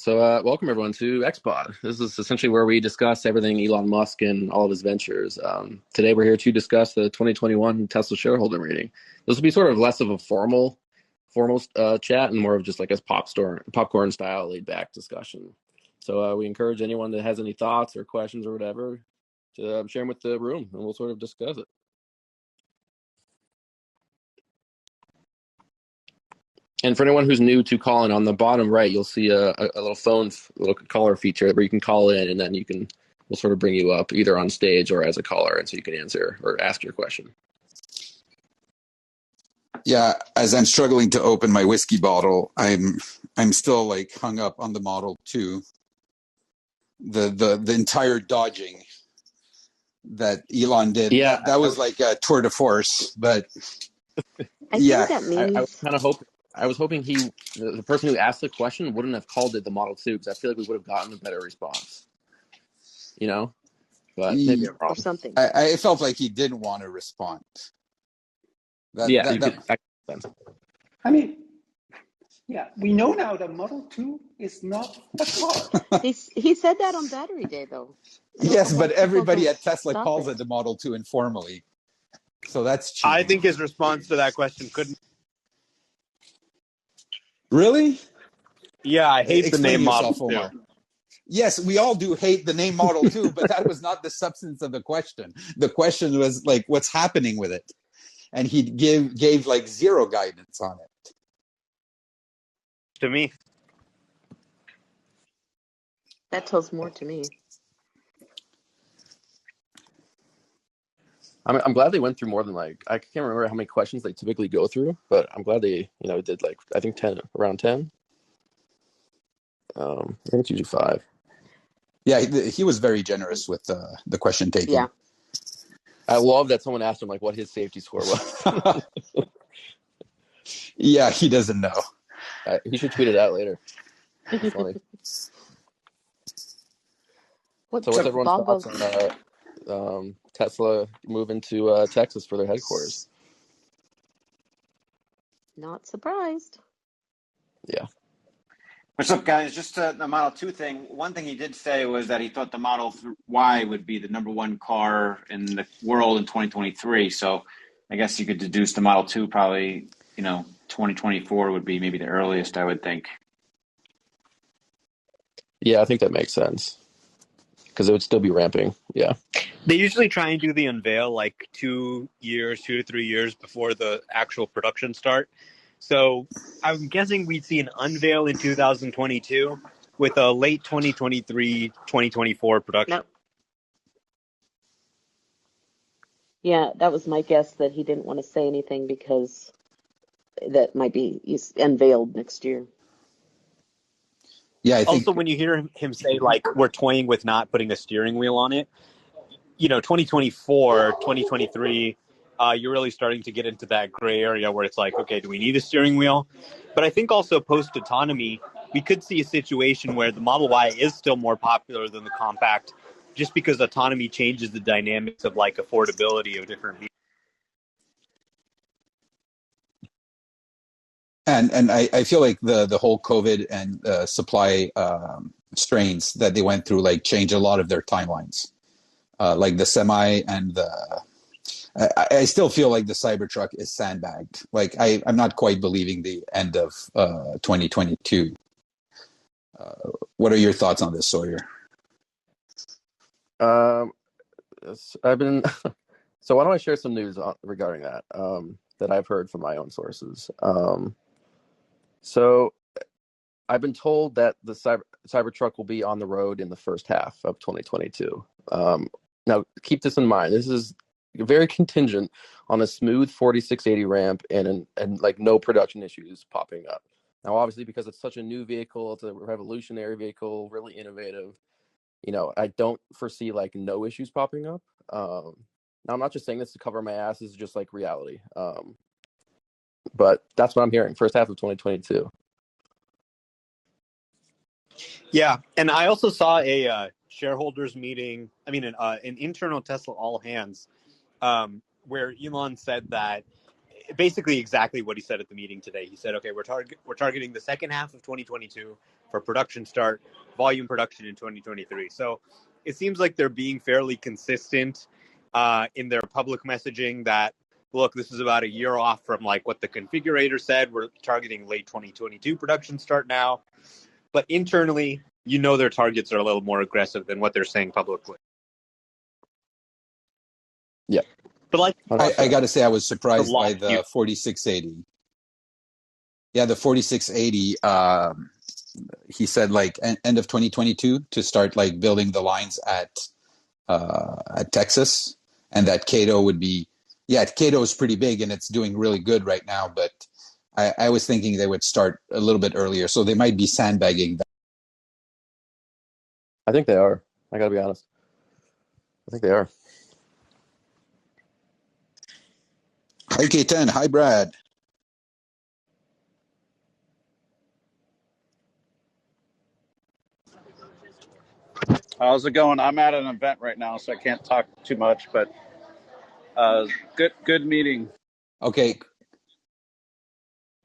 Welcome everyone to XPod. This is essentially where we discuss everything Elon Musk and all of his ventures. Today, we're here to discuss the 2021 Tesla shareholder meeting. This will be sort of less of a formal chat and more of just like a popcorn style, laid back discussion. We encourage anyone that has any thoughts or questions or whatever to share them with the room, and we'll sort of discuss it. And for anyone who's new to calling, on the bottom right, you'll see a little caller feature where you can call in, and then we'll sort of bring you up either on stage or as a caller, and so you can answer or ask your question. Yeah, as I'm struggling to open my whiskey bottle, I'm still like hung up on the Model 2. The entire dodging that Elon did. Yeah, that was like a tour de force, but I think that means I was hoping the person who asked the question wouldn't have called it the Model 2, because I feel like we would have gotten a better response. But maybe I'm wrong. or something. I felt like he didn't want to respond. I mean, yeah, we know now that Model 2 is not a car. He said that on Battery Day, though. Yes, but everybody at Tesla calls it the Model 2 informally. So that's cheating. I think his response to that question couldn't. Really? Yeah, I hate the name Model 2. Omar. Yes, we all do hate the name Model 2, but that was not the substance of the question. The question was like, what's happening with it? And he gave like zero guidance on it. To me. That tells more to me. I'm glad they went through more than I can't remember how many questions they typically go through, but I'm glad they did I think around 10. I think it's usually 5. Yeah, he was very generous with the question taking. Yeah. I love that someone asked him what his safety score was. Yeah, he doesn't know. He should tweet it out later. It's funny. What's everyone's thoughts on Tesla moving to Texas for their headquarters? Not surprised. Yeah. What's up, guys? Just the Model 2 thing. One thing he did say was that he thought the Model Y would be the number one car in the world in 2023. So I guess you could deduce the Model 2 probably, 2024 would be maybe the earliest, I would think. Yeah, I think that makes sense. Because it would still be ramping. Yeah. They usually try and do the unveil 2 to 3 years before the actual production start. So I'm guessing we'd see an unveil in 2022 with a late 2023, 2024 production. No. Yeah, that was my guess, that he didn't want to say anything because that might be unveiled next year. Yeah, I think. Also, when you hear him say, we're toying with not putting a steering wheel on it, 2024, 2023, you're really starting to get into that gray area where it's okay, do we need a steering wheel? But I think also post-autonomy, we could see a situation where the Model Y is still more popular than the compact, just because autonomy changes the dynamics of affordability of different vehicles. And I feel like the whole COVID and supply strains that they went through change a lot of their timelines. Like the semi and I still feel like the Cybertruck is sandbagged. I'm not quite believing the end of 2022. What are your thoughts on this, Sawyer? I've been so why don't I share some news regarding that that I've heard from my own sources. So I've been told that the Cybertruck will be on the road in the first half of 2022. Now, keep this in mind. This is very contingent on a smooth 4680 ramp and no production issues popping up. Now, obviously, because it's such a new vehicle, it's a revolutionary vehicle, really innovative. I don't foresee no issues popping up. Now, I'm not just saying this to cover my ass. This is just reality. But that's what I'm hearing. First half of 2022. Yeah, and I also saw a shareholders meeting. I mean, an internal Tesla all hands, where Elon said that basically exactly what he said at the meeting today. He said, "Okay, we're targeting the second half of 2022 for production start, volume production in 2023. So it seems like they're being fairly consistent in their public messaging that, look, this is about a year off from like what the configurator said. We're targeting late 2022 production start now. But internally, their targets are a little more aggressive than what they're saying publicly. Yeah. But like I got to say, I was surprised by lot the 4680. Yeah, the 4680. He said like end of 2022 to start like building the lines at Texas, and that Cato would be. Yeah, Cato is pretty big and it's doing really good right now, but I was thinking they would start a little bit earlier, so they might be sandbagging that. I think they are. I gotta be honest. I think they are. Hi K10, hi Brad. How's it going? I'm at an event right now, so I can't talk too much, but good meeting. Okay.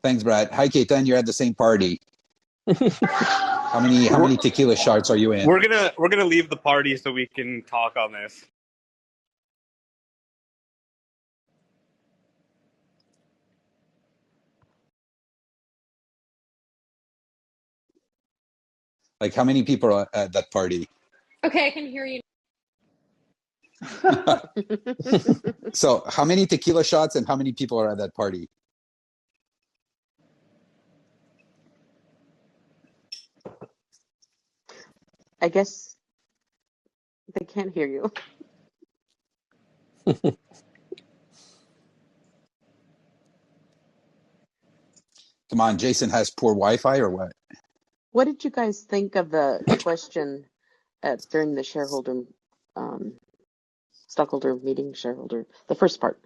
Thanks, Brad. Hi K10, you're at the same party. How many tequila shots are you in? we're gonna leave the party so we can talk on this. Like, how many people are at that party? Okay, I can hear you. So, how many tequila shots and how many people are at that party? I guess they can't hear you. Come on, Jason has poor Wi-Fi or what? What did you guys think of the question during the stockholder meeting, the first part,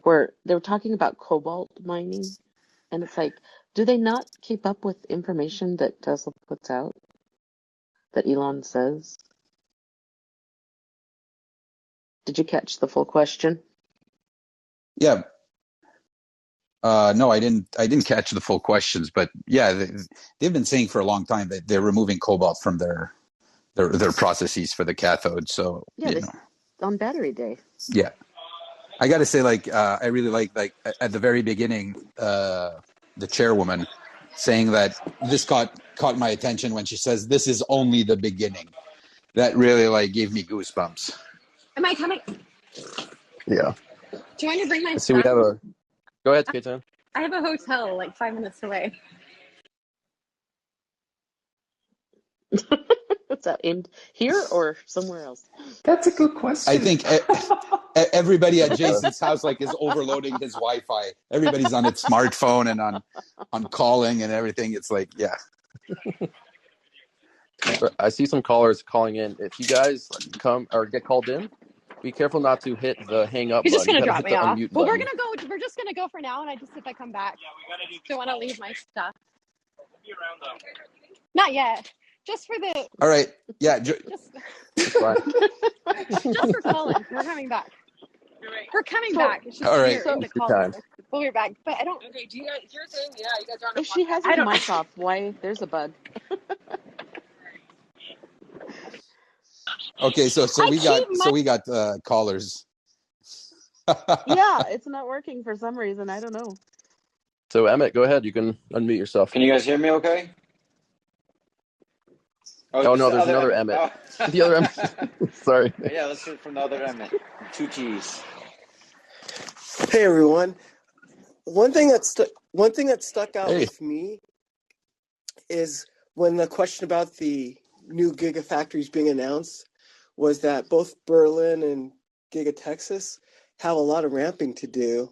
where they were talking about cobalt mining, and it's like, do they not keep up with information that Tesla puts out, that Elon says? Did you catch the full question? Yeah. No, I didn't catch the full questions, but yeah, they've been saying for a long time that they're removing cobalt from their processes for the cathode. So Yeah, on Battery Day. Yeah, I got to say, like, I really like at the very beginning, the chairwoman saying that this caught my attention when she says this is only the beginning. That really like gave me goosebumps. Am I coming? Yeah. Do you want to bring my I see we stuff? have a. Go ahead, K10. I have a hotel like 5 minutes away. What's that, aimed here or somewhere else? That's a good question. I think everybody at Jason's house like is overloading his Wi-Fi. Everybody's on its smartphone and on calling and everything. It's like, yeah. I see some callers calling in. If you guys come or get called in, be careful not to hit the hang up He's just button. You gonna gotta drop hit me the off. unmute Well, button. we're just gonna go for now, and if I come back. Yeah, we gotta do. So I want to leave my stuff. Be around though. Not yet. Just for the. All right. Yeah. Just Fine. just for Colin. We're coming back. We're coming back. It's just all right. in the Good Colin. time. We'll be back. But I don't. Okay, do you guys, your thing? Yeah, you guys are on If she has her mic off, why? There's a bug. Okay. So we got callers. Yeah, it's not working for some reason. I don't know. So Emmett, go ahead. You can unmute yourself. Can you guys hear me okay? Oh no, there's another Emmett. Oh. The other Emmett. Sorry. Yeah, let's hear it from the other Emmett. 2 T's. Hey everyone. One thing that stuck out with me is when the question about the new gigafactories being announced was that both Berlin and Giga Texas have a lot of ramping to do.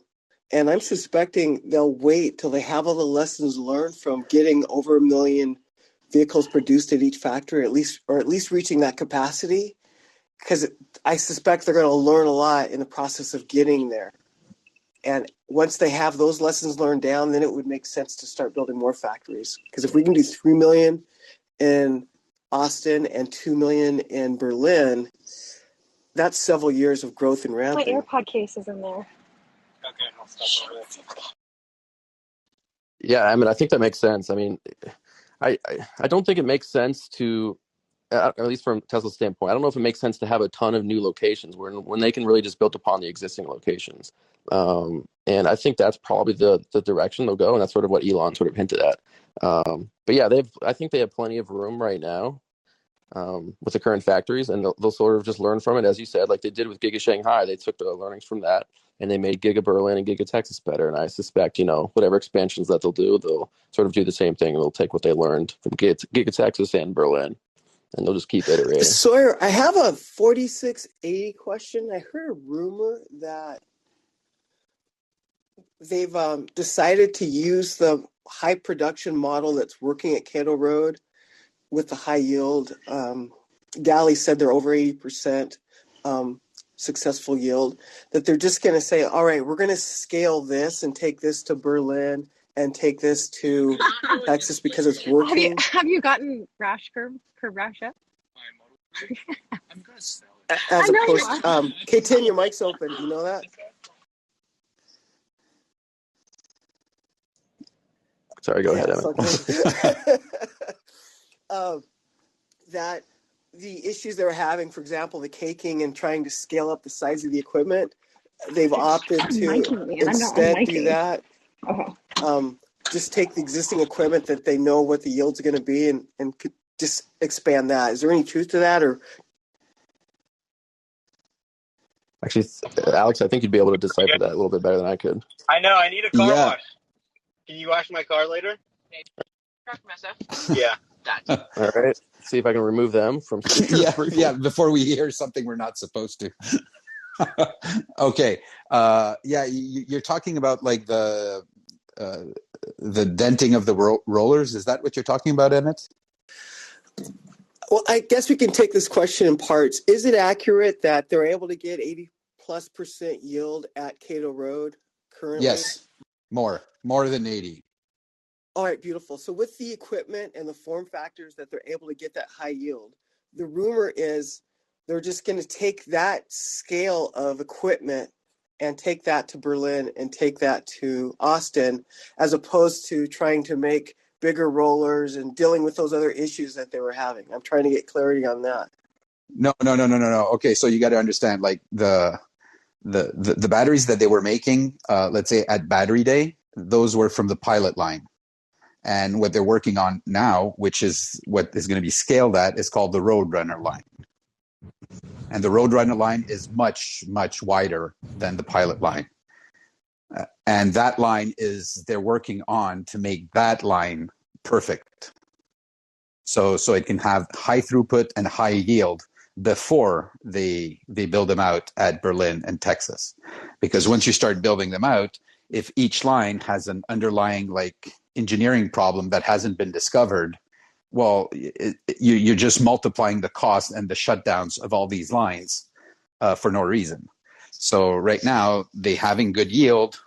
And I'm suspecting they'll wait till they have all the lessons learned from getting over 1 million vehicles produced at each factory, at least reaching that capacity, because I suspect they're going to learn a lot in the process of getting there. And once they have those lessons learned down, then it would make sense to start building more factories. Because if we can do 3 million in Austin and 2 million in Berlin, that's several years of growth and ramping. My AirPod case is in there. Okay, I'll stop over there. Yeah, I mean, I think that makes sense. I mean, I don't think it makes sense to, at least from Tesla's standpoint, I don't know if it makes sense to have a ton of new locations when they can really just build upon the existing locations. And I think that's probably the direction they'll go, and that's sort of what Elon sort of hinted at. But yeah, I think they have plenty of room right now with the current factories, and they'll sort of just learn from it, as you said, like they did with Giga Shanghai. They took the learnings from that, and they made Giga Berlin and Giga Texas better. And I suspect, whatever expansions that they'll do, they'll sort of do the same thing. They'll take what they learned from Giga Texas and Berlin, and they'll just keep iterating. Sawyer, I have a 4680 question. I heard a rumor that they've decided to use the high production model that's working at Cato Road with the high yield. Galley said they're over 80% successful yield, that they're just going to say, all right, we're going to scale this and take this to Berlin and take this to Texas because it's working. Have you gotten curve rash yet? I'm gonna sell it. As I know you opposed, are. K10, your mic's open. Do you know that? Sorry, go ahead, Yes, Emmett. okay. That the issues they were having, for example, the caking and trying to scale up the size of the equipment, they've opted to instead do that. Just take the existing equipment that they know what the yields are going to be and just expand that. Is there any truth to that? Or Actually, Alex, I think you'd be able to decipher that a little bit better than I could. I know. I need a car Yeah. wash. Can you wash my car later? Yeah. All right. See if I can remove them from speakers briefly. Yeah. Before we hear something we're not supposed to. Okay. Yeah, you're talking about like the denting of the rollers. Is that what you're talking about, Emmett? well, I guess we can take this question in parts. Is it accurate that they're able to get 80+% yield at Cato Road currently? Yes, more than 80. All right, beautiful. So with the equipment and the form factors that they're able to get that high yield, the rumor is they're just going to take that scale of equipment and take that to Berlin and take that to Austin, as opposed to trying to make bigger rollers and dealing with those other issues that they were having. I'm trying to get clarity on that. No. Okay, so you got to understand, like the batteries that they were making, let's say at Battery Day, those were from the pilot line. And what they're working on now, which is what is going to be scaled at, is called the Roadrunner line. And the Roadrunner line is much, much wider than the pilot line. And that line they're working on to make that line perfect. So it can have high throughput and high yield before they build them out at Berlin and Texas. Because once you start building them out, if each line has an underlying like engineering problem that hasn't been discovered, well, you're just multiplying the cost and the shutdowns of all these lines for no reason. So right now they're having good yield,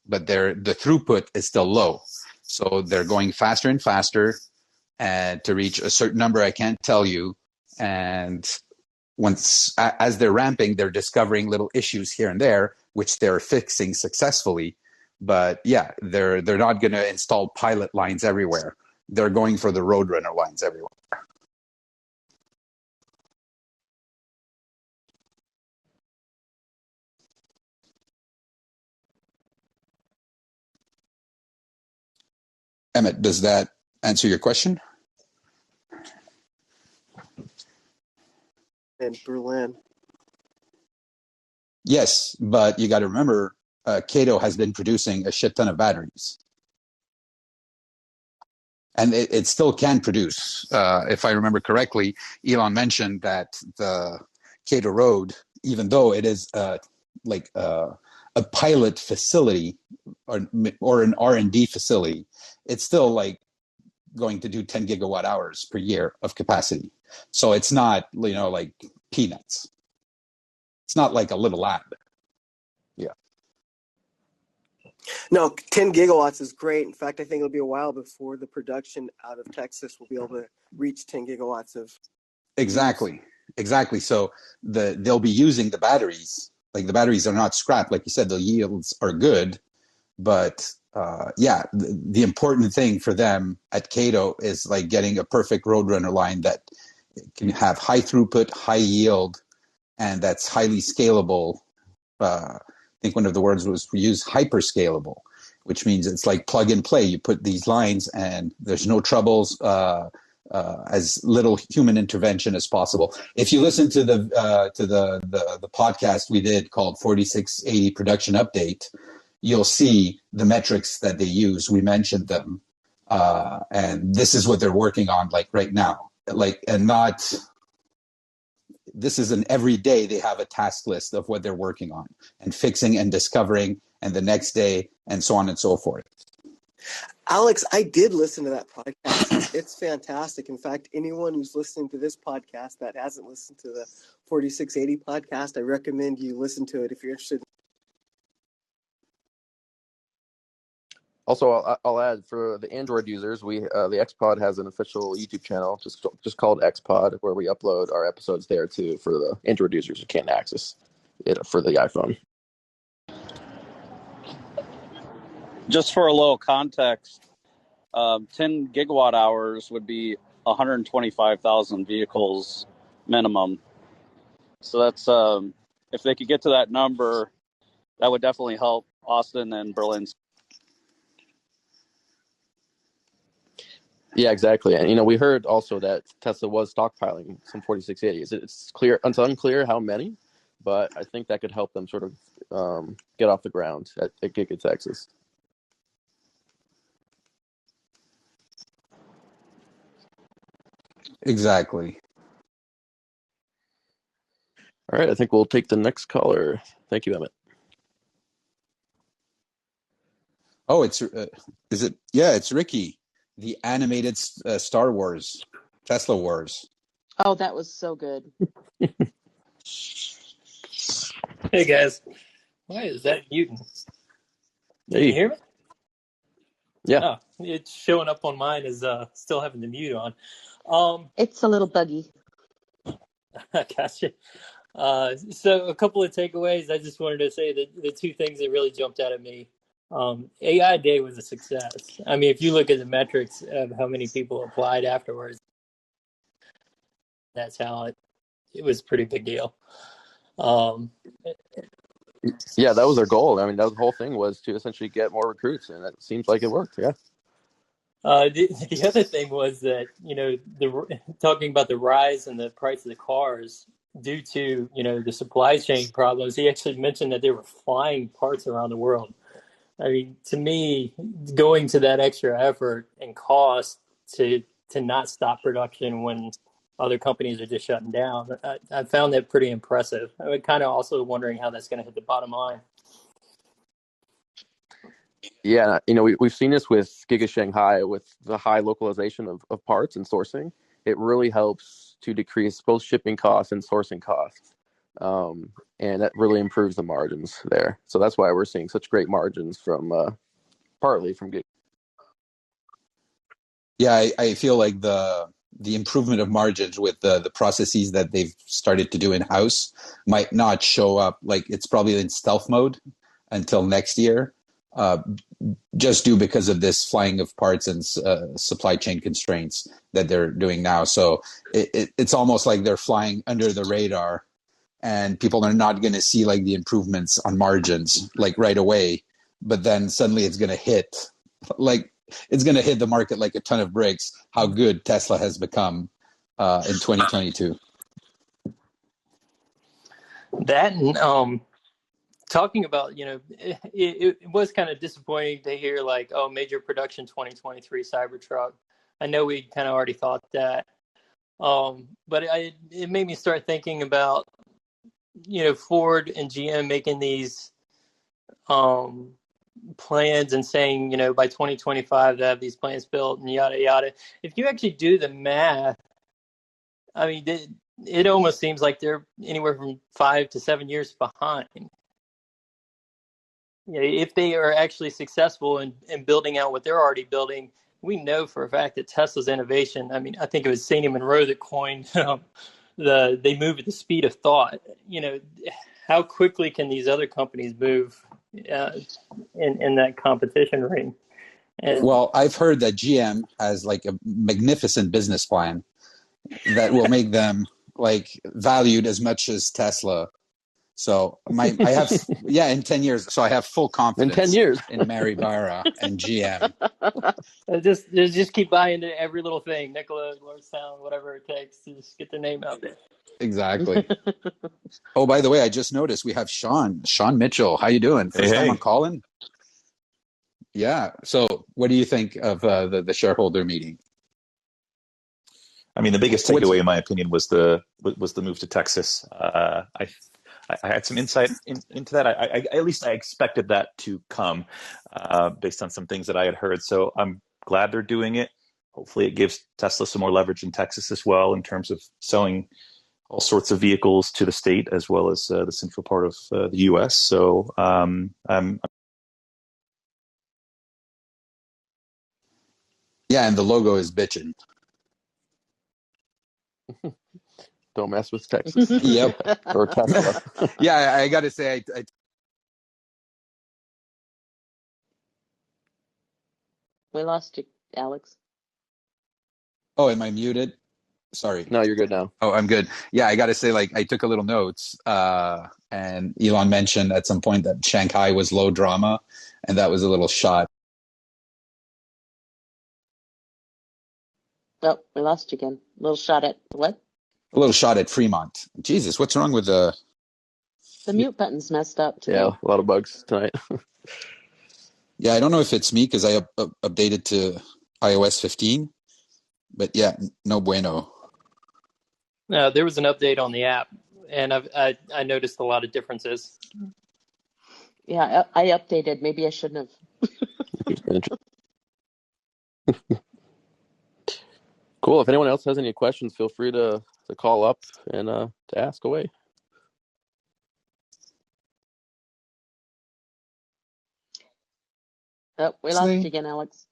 but the throughput is still low. So they're going faster and faster, and to reach a certain number I can't tell you. And as they're ramping, they're discovering little issues here and there, which they're fixing successfully. But yeah, they're not going to install pilot lines everywhere. They're going for the Roadrunner lines everywhere. Emmett, does that answer your question? In Berlin. Yes, but you got to remember, Cato has been producing a shit ton of batteries. And it still can produce. If I remember correctly, Elon mentioned that the Cato Road, even though it is like a pilot facility or an R&D facility, it's still like going to do 10 gigawatt hours per year of capacity. So it's not, like peanuts. It's not like a little lab. Yeah. No, 10 gigawatts is great. In fact, I think it'll be a while before the production out of Texas will be able to reach 10 gigawatts of Exactly. So they'll be using the batteries. Like the batteries are not scrap. Like you said, the yields are good, but the important thing for them at Cato is like getting a perfect Roadrunner line that can have high throughput, high yield, and that's highly scalable. I think one of the words was used, hyper-scalable, which means it's like plug and play. You put these lines and there's no troubles, as little human intervention as possible. If you listen to the podcast we did called 4680 Production Update, you'll see the metrics that they use. We mentioned them. And this is what they're working on like right now. This is an every day they have a task list of what they're working on and fixing and discovering, and the next day, and so on and so forth. Alex, I did listen to that podcast. It's fantastic. In fact, anyone who's listening to this podcast that hasn't listened to the 4680 podcast, I recommend you listen to it if you're interested. Also, I'll add for the Android users, the XPod has an official YouTube channel just called XPod, where we upload our episodes there too for the Android users who can't access it for the iPhone. Just for a little context, 10 gigawatt hours would be 125,000 vehicles minimum. So that's if they could get to that number, that would definitely help Austin and Berlin. Yeah, exactly. And we heard also that Tesla was stockpiling some 4680s. It's unclear how many, but I think that could help them sort of get off the ground at Giga Texas. Exactly. All right, I think we'll take the next caller. Thank you, Emmett. Oh, is it? Yeah, it's Ricky, the animated Star Wars, Tesla Wars. Oh, that was so good. Hey guys, why is that muting? Can you hear me? Yeah. Oh, it's showing up on mine as still having the mute on. It's a little buggy. Gotcha. So a couple of takeaways. I just wanted to say that the two things that really jumped out at me. AI Day was a success. I mean, if you look at the metrics of how many people applied afterwards, that's how it was a pretty big deal. Yeah, that was our goal. I mean, that was the whole thing, was to essentially get more recruits, and it seems like it worked. Yeah. The other thing was that, talking about the rise in the price of the cars due to, the supply chain problems, he actually mentioned that they were flying parts around the world. I mean, to me, going to that extra effort and cost to not stop production when other companies are just shutting down, I found that pretty impressive. I'm kind of also wondering how that's going to hit the bottom line. Yeah, we've seen this with Giga Shanghai, with the high localization of parts and sourcing. It really helps to decrease both shipping costs and sourcing costs. And that really improves the margins there. So that's why we're seeing such great margins partly from Giga. Yeah, I feel like the improvement of margins with the processes that they've started to do in-house might not show up. Like, it's probably in stealth mode until next year, just due because of this flying of parts and supply chain constraints that they're doing now. So it's almost like they're flying under the radar, and people are not going to see like the improvements on margins like right away, but then suddenly it's going to hit the market like a ton of bricks, how good Tesla has become in 2022. That and talking about, it was kind of disappointing to hear like, oh, major production 2023 Cybertruck. I know we kind of already thought that, but it made me start thinking about, Ford and GM making these plans and saying, by 2025 to have these plants built and yada yada. If you actually do the math, I mean, it almost seems like they're anywhere from 5 to 7 years behind. If they are actually successful in building out what they're already building, we know for a fact that Tesla's innovation, I mean, I think it was Sandy Munro that coined they move at the speed of thought. How quickly can these other companies move uh, in that competition ring. And Well, I've heard that GM has like a magnificent business plan that will make them like valued as much as Tesla. So I have in 10 years. So I have full In 10 confidence years. in Mary Barra and GM. just keep buying into every little thing, Nikola, Lordstown, whatever it takes to just get their name out there. Exactly. Oh, by the way, I just noticed we have Sean Mitchell. How you doing? First time on calling? Yeah. So what do you think of the shareholder meeting? I mean, the biggest What's takeaway, in my opinion, was the move to Texas. I had some insight into that. At least I expected that to come based on some things that I had heard. So I'm glad they're doing it. Hopefully, it gives Tesla some more leverage in Texas as well in terms of selling all sorts of vehicles to the state as well as the central part of the U.S. So yeah, and the logo is bitchin'. Don't mess with Texas. Yep. Or Tesla. Yeah, I got to say, We lost you, Alex. oh, am I muted? Sorry. No, you're good now. Oh, I'm good. Yeah, I got to say, like, I took a little notes, and Elon mentioned at some point that Shanghai was low drama, and that was a little shot. Oh, we lost you again. Little shot at what? A little shot at Fremont. Jesus, what's wrong with the? The mute button's messed up today. Yeah, a lot of bugs tonight. Yeah, I don't know if it's me because I updated to iOS 15, but yeah, no bueno. There was an update on the app, and I noticed a lot of differences. Yeah, I updated. Maybe I shouldn't have. Cool. If anyone else has any questions, feel free to call up and to ask away. Oh, we lost you again, Alex.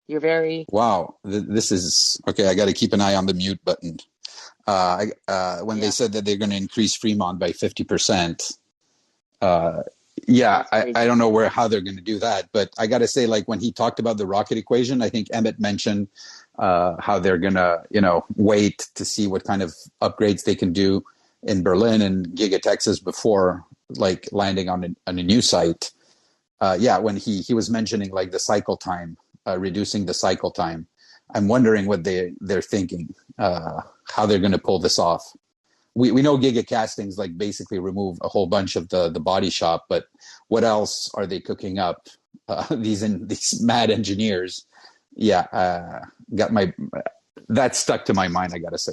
You're very... Wow, this is okay. I got to keep an eye on the mute button. When they said that they're going to increase Fremont by 50%, I don't know how they're going to do that. But I got to say, like when he talked about the rocket equation, I think Emmett mentioned how they're going to, wait to see what kind of upgrades they can do in Berlin and Giga Texas before like landing on a new site. When he was mentioning like the cycle time, reducing the cycle time, I'm wondering what they're thinking, how they're going to pull this off. We know Giga Castings like basically remove a whole bunch of the body shop, but what else are they cooking up? These mad engineers. Yeah, that stuck to my mind. I gotta say.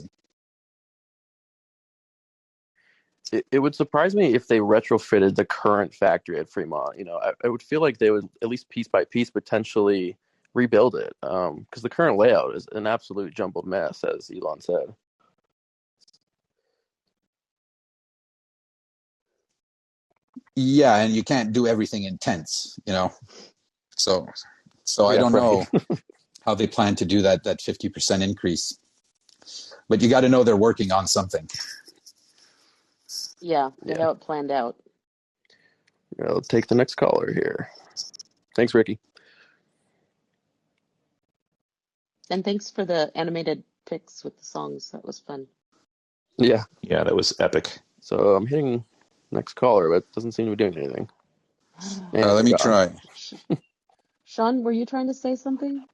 It would surprise me if they retrofitted the current factory at Fremont. I would feel like they would at least piece by piece potentially rebuild it, because the current layout is an absolute jumbled mess, as Elon said. Yeah, and you can't do everything in tents, So I don't know how they plan to do that 50% increase. But you got to know they're working on something. Yeah, they have it planned out. I'll take the next caller here. Thanks, Ricky. And thanks for the animated pics with the songs. That was fun. Yeah, that was epic. So I'm hitting next caller, but it doesn't seem to be doing anything. Let me try. Sean, were you trying to say something?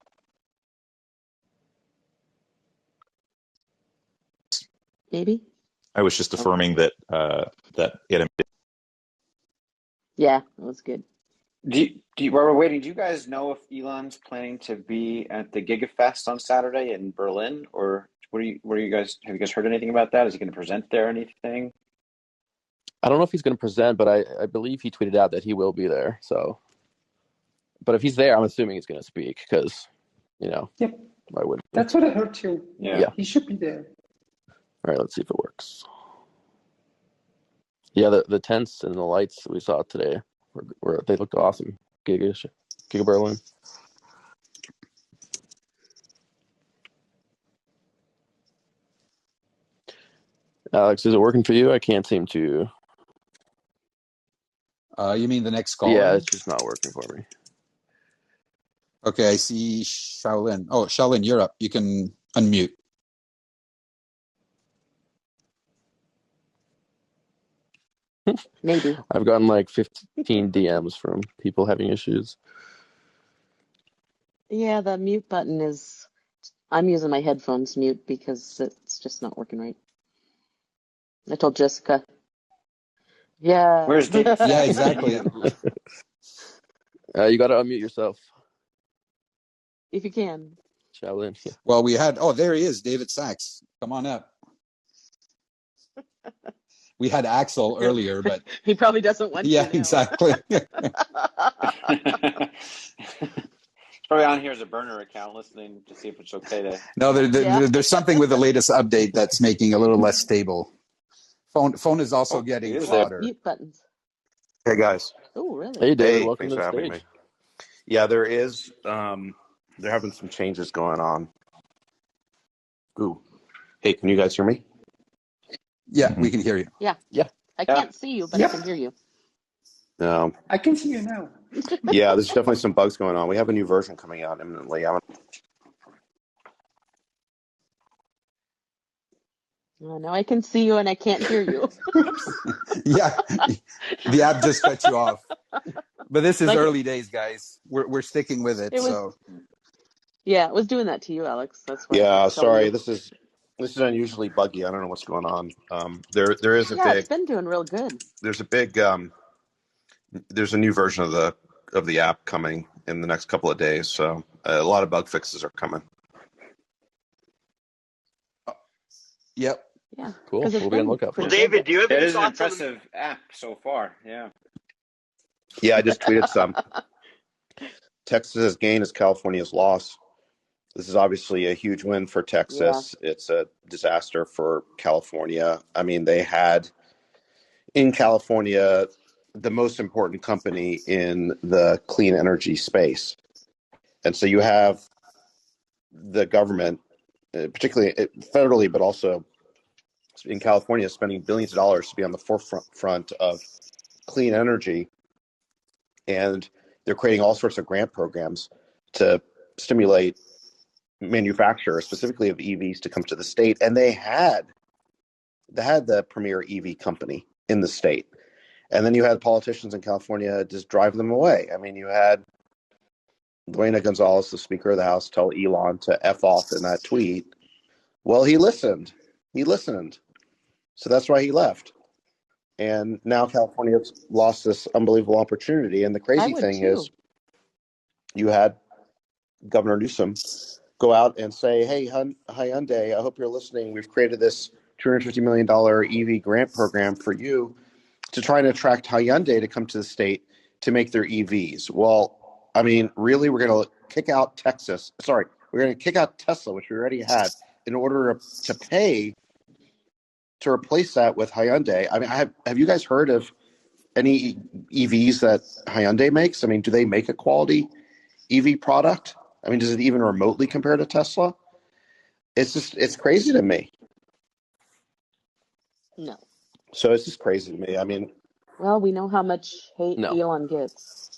Maybe. I was just affirming that it. Yeah, that was good. While we're waiting, do you guys know if Elon's planning to be at the GigaFest on Saturday in Berlin, or what are you guys? Have you guys heard anything about that? Is he going to present there? Anything? I don't know if he's going to present, but I believe he tweeted out that he will be there. So, but if he's there, I'm assuming he's going to speak because, Yep. why wouldn't he? That's what I heard too. Yeah. He should be there. All right, let's see if it works. Yeah, the tents and the lights we saw today they looked awesome. Giga Berlin. Alex, is it working for you? I can't seem to. You mean the next call Yeah, in? it's just not working for me. Okay, I see Shaolin. Oh, Shaolin, you're up. You can unmute. Maybe. I've gotten like 15 DMs from people having issues. Yeah, the mute button is. I'm using my headphones mute because it's just not working right. I told Jessica. Yeah. Where's David Yeah, Sachs? I can't exactly. hear him. You got to unmute yourself, If you can. Shaolin. Yeah. Well, we had, oh, there he is, David Sachs. Come on up. We had Axel earlier, but He probably doesn't want yeah, to now. exactly. Probably on here as a burner account, listening to see if it's okay to. No, Yeah. there's something with the latest update that's making it a little less stable. Phone is also Oh, he getting is there. hotter. Mute buttons. Hey guys. Oh, really? Hey, David, Hey, welcome thanks to for the having stage. me. Yeah, there is. They're having some changes going on. Ooh. Hey, can you guys hear me? Yeah, we can hear you. Yeah. Yeah. I Yeah. can't see you, but I can Yep, hear you. I can see you now. Yeah, there's definitely some bugs going on. We have a new version coming out imminently. Oh, now I can see you and I can't hear you. Oops. Yeah, the app just cut you off. But this is Like early days, guys. We're sticking with it. it was, So yeah, it was doing that to you, Alex. That's why I Yeah, kept telling sorry. you. This is unusually buggy. I don't know what's going on. There is a Yeah, it's big been doing real good. there's a big there's a new version of the app coming in the next couple of days. So a lot of bug fixes are coming. yep. Yeah, Cool. because it's We'll be on the been lookout for Well, it. pretty good. David, do you have It any is an thoughts on the? impressive app so far. Yeah. Yeah, I just tweeted some. Texas's gain is California's loss. This is obviously a huge win for Yeah. Texas. It's a disaster for California. I mean, they had in California the most important company in the clean energy space. And so you have the government, particularly federally, but also in California, spending billions of dollars to be on the forefront of clean energy. And they're creating all sorts of grant programs to stimulate manufacturers, specifically of EVs, to come to the state. And they had the premier EV company in the state. And then you had politicians in California just drive them away. I mean, you had Duane Gonzalez, the Speaker of the House, tell Elon to F off in that tweet. Well, he listened. He listened. So that's why he left. And now California's lost this unbelievable opportunity. And the I crazy would thing is, too. you had Governor Newsom go out and say, hey, Hyundai, I hope you're listening. We've created this $250 million EV grant program for you to try and attract Hyundai to come to the state to make their EVs. Well, I mean, really, we're going to kick out Texas. Sorry, we're going to kick out Tesla, which we already had, in order to pay to replace that with Hyundai. I mean, have you guys heard of any EVs that Hyundai makes? I mean, do they make a quality EV product? I mean, does it even remotely compare to Tesla? It's crazy to me. No. So it's just crazy to me. I mean, Well, we know how much hate No. Elon gets.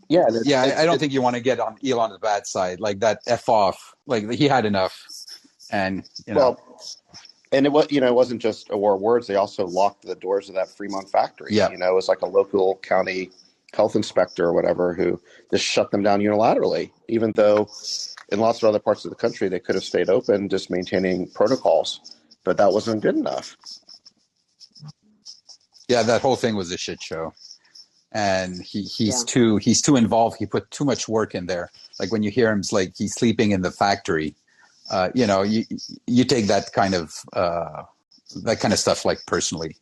yeah, Yeah, I don't think you want to get on Elon's bad side. Like that F off. Like he had enough. And well, and it wasn't just a war of words. They also locked the doors of that Fremont factory. yeah. You know, it was like a local county health inspector or whatever who just shut them down unilaterally, even though in lots of other parts of the country they could have stayed open, just maintaining protocols. But that wasn't good enough. Yeah, that whole thing was a shit show. And he's Yeah. too involved. He put too much work in there. Like when you hear him, it's like he's sleeping in the factory. You take that kind of stuff like personally.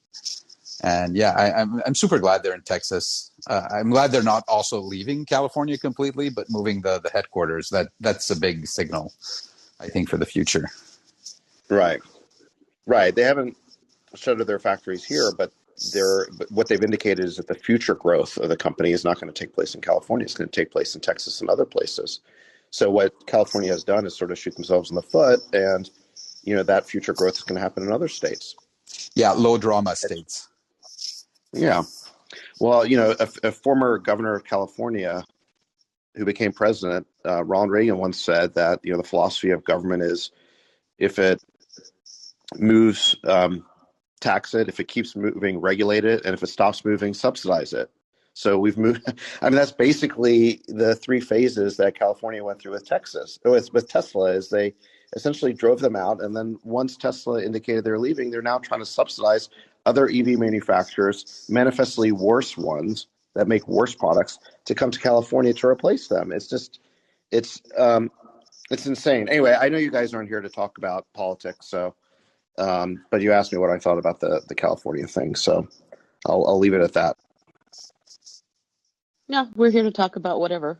And yeah, I'm super glad they're in Texas. I'm glad they're not also leaving California completely, but moving the headquarters. That's a big signal, I think, for the future. Right. They haven't shuttered their factories here, but what they've indicated is that the future growth of the company is not going to take place in California. It's going to take place in Texas and other places. So what California has done is sort of shoot themselves in the foot, and that future growth is going to happen in other states. Yeah, low drama states. Yeah. Well, a former governor of California who became president, Ronald Reagan, once said that the philosophy of government is if it moves, tax it; if it keeps moving, regulate it; and if it stops moving, subsidize it. So we've moved. I mean, that's basically the three phases that California went through with Texas, with Tesla, is they essentially drove them out, and then once Tesla indicated they're leaving, they're now trying to subsidize other EV manufacturers, manifestly worse ones that make worse products, to come to California to replace them. It's it's insane. Anyway, I know you guys aren't here to talk about politics, so but you asked me what I thought about the California thing, so I'll leave it at that. Yeah, we're here to talk about whatever.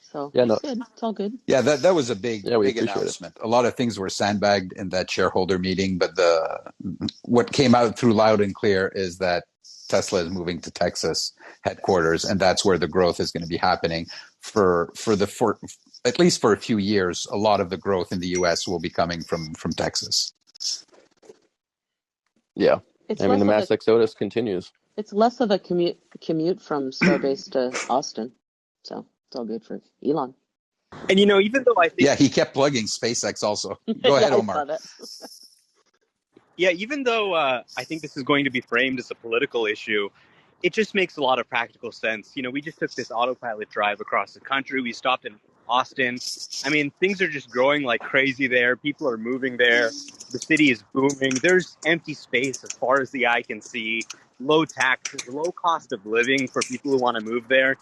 So Yeah, it's no, good. It's all good. Yeah, that was a big yeah, we big appreciate it. announcement. A lot of things were sandbagged in that shareholder meeting, but what came out through loud and clear is that Tesla is moving to Texas headquarters, and that's where the growth is going to be happening for at least for a few years. A lot of the growth in the U.S. will be coming from Texas. Yeah, It's I mean the less of a mass exodus continues. it's less of a commute from Starbase to Austin. So it's all good for Elon. And even though I think, Yeah, he kept plugging SpaceX also. Go Yeah, ahead, I Omar. saw that. yeah, even though I think this is going to be framed as a political issue, it just makes a lot of practical sense. We just took this autopilot drive across the country. We stopped in Austin. I mean, things are just growing like crazy there. People are moving there. The city is booming. There's empty space as far as the eye can see. Low taxes, low cost of living for people who want to move there.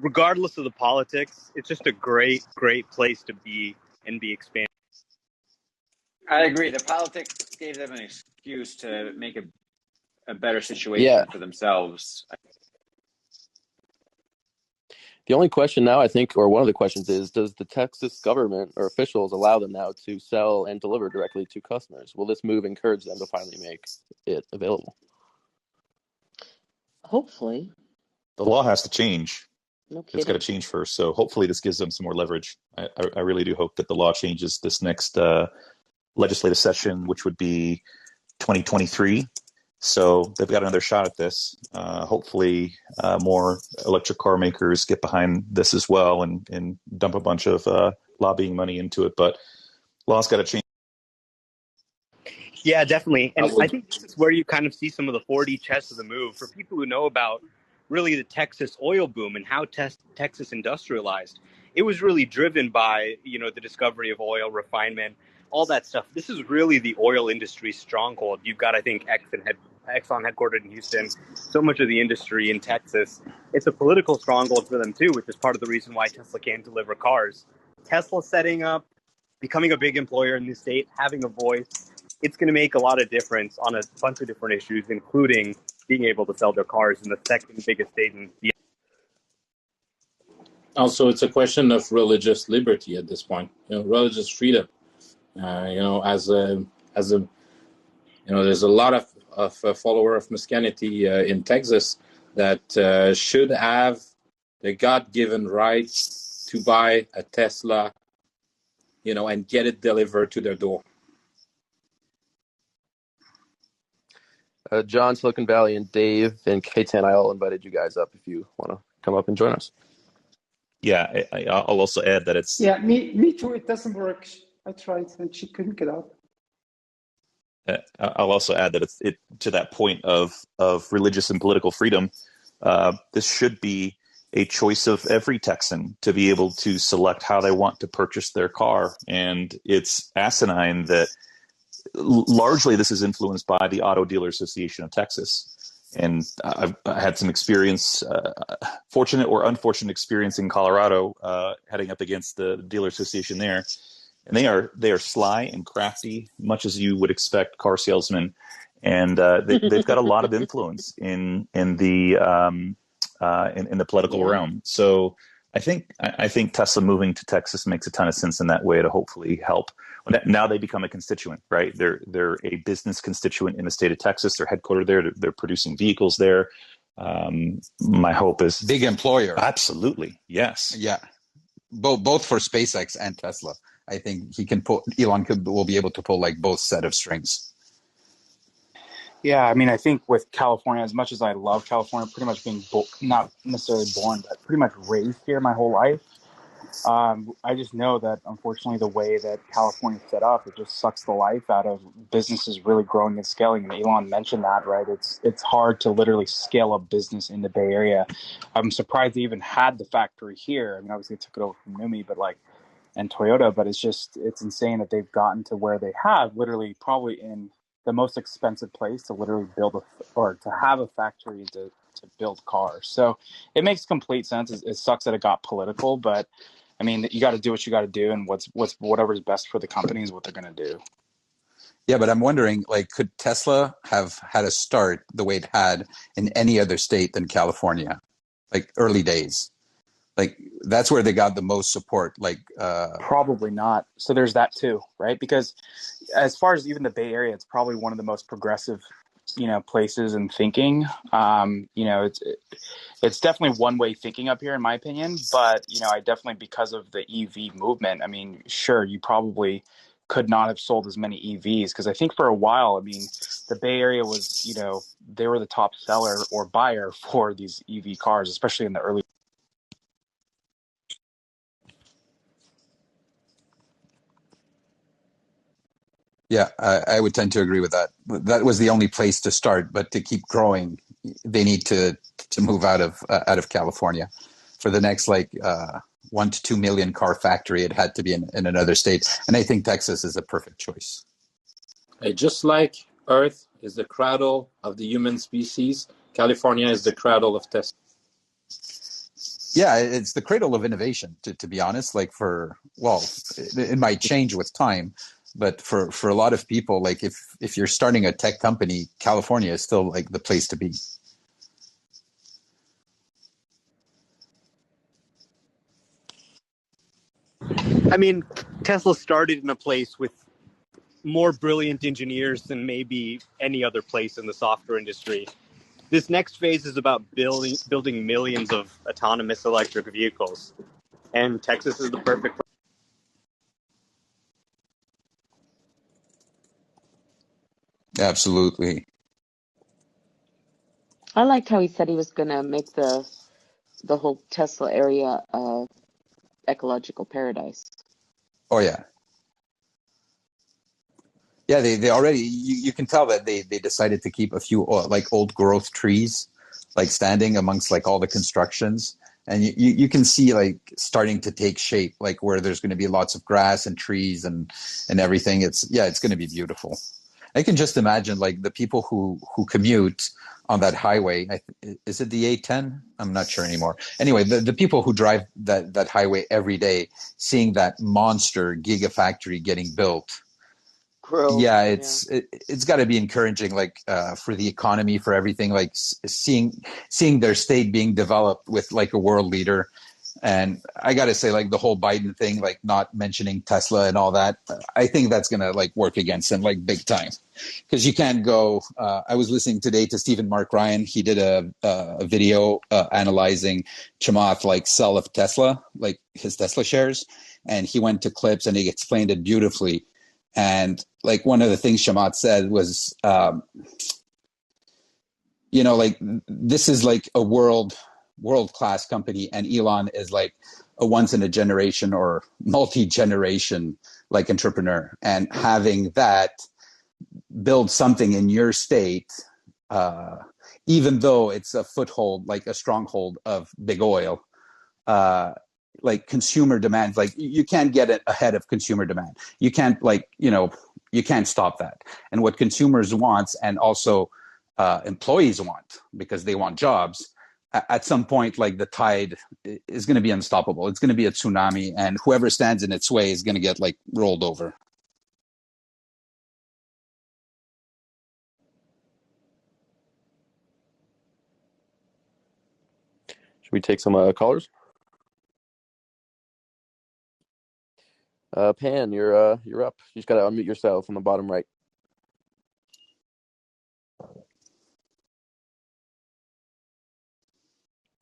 Regardless of the politics, it's just a great, great place to be and be expanded. I agree. The politics gave them an excuse to make a better Yeah, situation for themselves. the only question now, I think, or one of the questions is, does the Texas government or officials allow them now to sell and deliver directly to customers? Will this move encourage them to finally make it available? Hopefully. The law has to change. No It's got to kidding. change first. So hopefully this gives them some more leverage. I really do hope that the law changes this next legislative session, which would be 2023. So they've got another shot at this. Hopefully more electric car makers get behind this as well and dump a bunch of lobbying money into it. But law's got to change. Yeah, definitely. I And I would. think this is where you kind of see some of the 4D chess of the move for people who know about really the Texas oil boom and how Texas industrialized. It was really driven by, the discovery of oil, refinement, all that stuff. This is really the oil industry's stronghold. You've got, I think, Exxon headquartered in Houston, so much of the industry in Texas. It's a political stronghold for them, too, which is part of the reason why Tesla can't deliver cars. Tesla setting up, becoming a big employer in the state, having a voice, it's going to make a lot of difference on a bunch of different issues, including being able to sell their cars in the second biggest state in the. Also, it's a question of religious liberty at this point. Religious freedom. As a there's a lot of follower of Christianity in Texas that should have the God-given right to buy a Tesla, and get it delivered to their door. John, Silicon Valley, and Dave and K10, I all invited you guys up if you want to come up and join us. Yeah, I'll also add that it's. Yeah, me too. It doesn't work. I tried and she couldn't get out. I'll also add that it to that point of religious and political freedom. This should be a choice of every Texan to be able to select how they want to purchase their car, and it's asinine that largely this is influenced by the Auto Dealer Association of Texas. And I had some experience, fortunate or unfortunate experience in Colorado, heading up against the dealer association there. And they are sly and crafty, much as you would expect car salesmen. And they've got a lot of influence in the political realm. So I think Tesla moving to Texas makes a ton of sense in that way to hopefully help. Now they become a constituent, right? They're a business constituent in the state of Texas. They're headquartered there. They're producing vehicles there. My hope is big employer. Absolutely, yes. Yeah, both for SpaceX and Tesla. I think Elon will be able to pull like both set of strings. Yeah, I mean, I think with California, as much as I love California, pretty much being not necessarily born, but pretty much raised here my whole life. I just know that unfortunately the way that California is set up, it just sucks the life out of businesses really growing and scaling. And Elon mentioned that, right? It's hard to literally scale a business in the Bay Area. I'm surprised they even had the factory here. I mean, obviously they took it over from Numi, but like and Toyota, but it's insane that they've gotten to where they have, literally probably in the most expensive place to literally build or to have a factory and to build cars. So it makes complete sense. It sucks that it got political, but I mean, you got to do what you got to do, and whatever's best for the company is what they're going to do. Yeah, but I'm wondering, like, could Tesla have had a start the way it had in any other state than California, like early days? Like that's where they got the most support. Like, Probably not. So there's that too, right? Because as far as even the Bay Area, it's probably one of the most progressive, places in thinking. It's definitely one way thinking up here, in my opinion. But I definitely, because of the EV movement, I mean, sure, you probably could not have sold as many EVs because I think for a while, I mean, the Bay Area was, they were the top seller or buyer for these EV cars, especially in the early. yeah, I would tend to agree with that. That was the only place to start, but to keep growing, they need to move out of California. For the next 1 to 2 million car factory, it had to be in another state, and I think Texas is a perfect choice. Just like Earth is the cradle of the human species, California is the cradle of Tesla. Yeah, it's the cradle of innovation, to be honest. It might change with time, but for a lot of people, like if you're starting a tech company, California is still like the place to be. I mean, Tesla started in a place with more brilliant engineers than maybe any other place in the software industry. This next phase is about building millions of autonomous electric vehicles, and Texas is the perfect. Absolutely. I liked how he said he was going to make the whole Tesla area a ecological paradise. Oh yeah. Yeah, they already you can tell that they decided to keep a few like old growth trees like standing amongst like all the constructions, and you can see like starting to take shape, like where there's going to be lots of grass and trees and everything. It's going to be beautiful. I can just imagine like the people who commute on that highway. Is it the A10? I'm not sure anymore. Anyway, the people who drive that highway every day, seeing that monster gigafactory getting built. Grove, Yeah, yeah. it's got to be encouraging, like for the economy, for everything, like seeing their state being developed with like a world leader. And I got to say, like the whole Biden thing, like not mentioning Tesla and all that, I think that's gonna like work against him like big time, because you can't go. I was listening today to Stephen Mark Ryan. He did a video analyzing Chamath like sell of Tesla, like his Tesla shares, and he went to clips and he explained it beautifully. And like one of the things Chamath said was, like this is like a world class company, and Elon is like a once in a generation or multi generation like entrepreneur, and having that build something in your state, uh, even though it's a foothold, like a stronghold of big oil, uh, like consumer demand, like you can't get it ahead of consumer demand. You can't you can't stop that. And what consumers want, and also employees want, because they want jobs. At some point, like the tide is going to be unstoppable. It's going to be a tsunami, and whoever stands in its way is going to get like rolled over. Should we take some callers? Pan, you're up. You just gotta unmute yourself on the bottom right.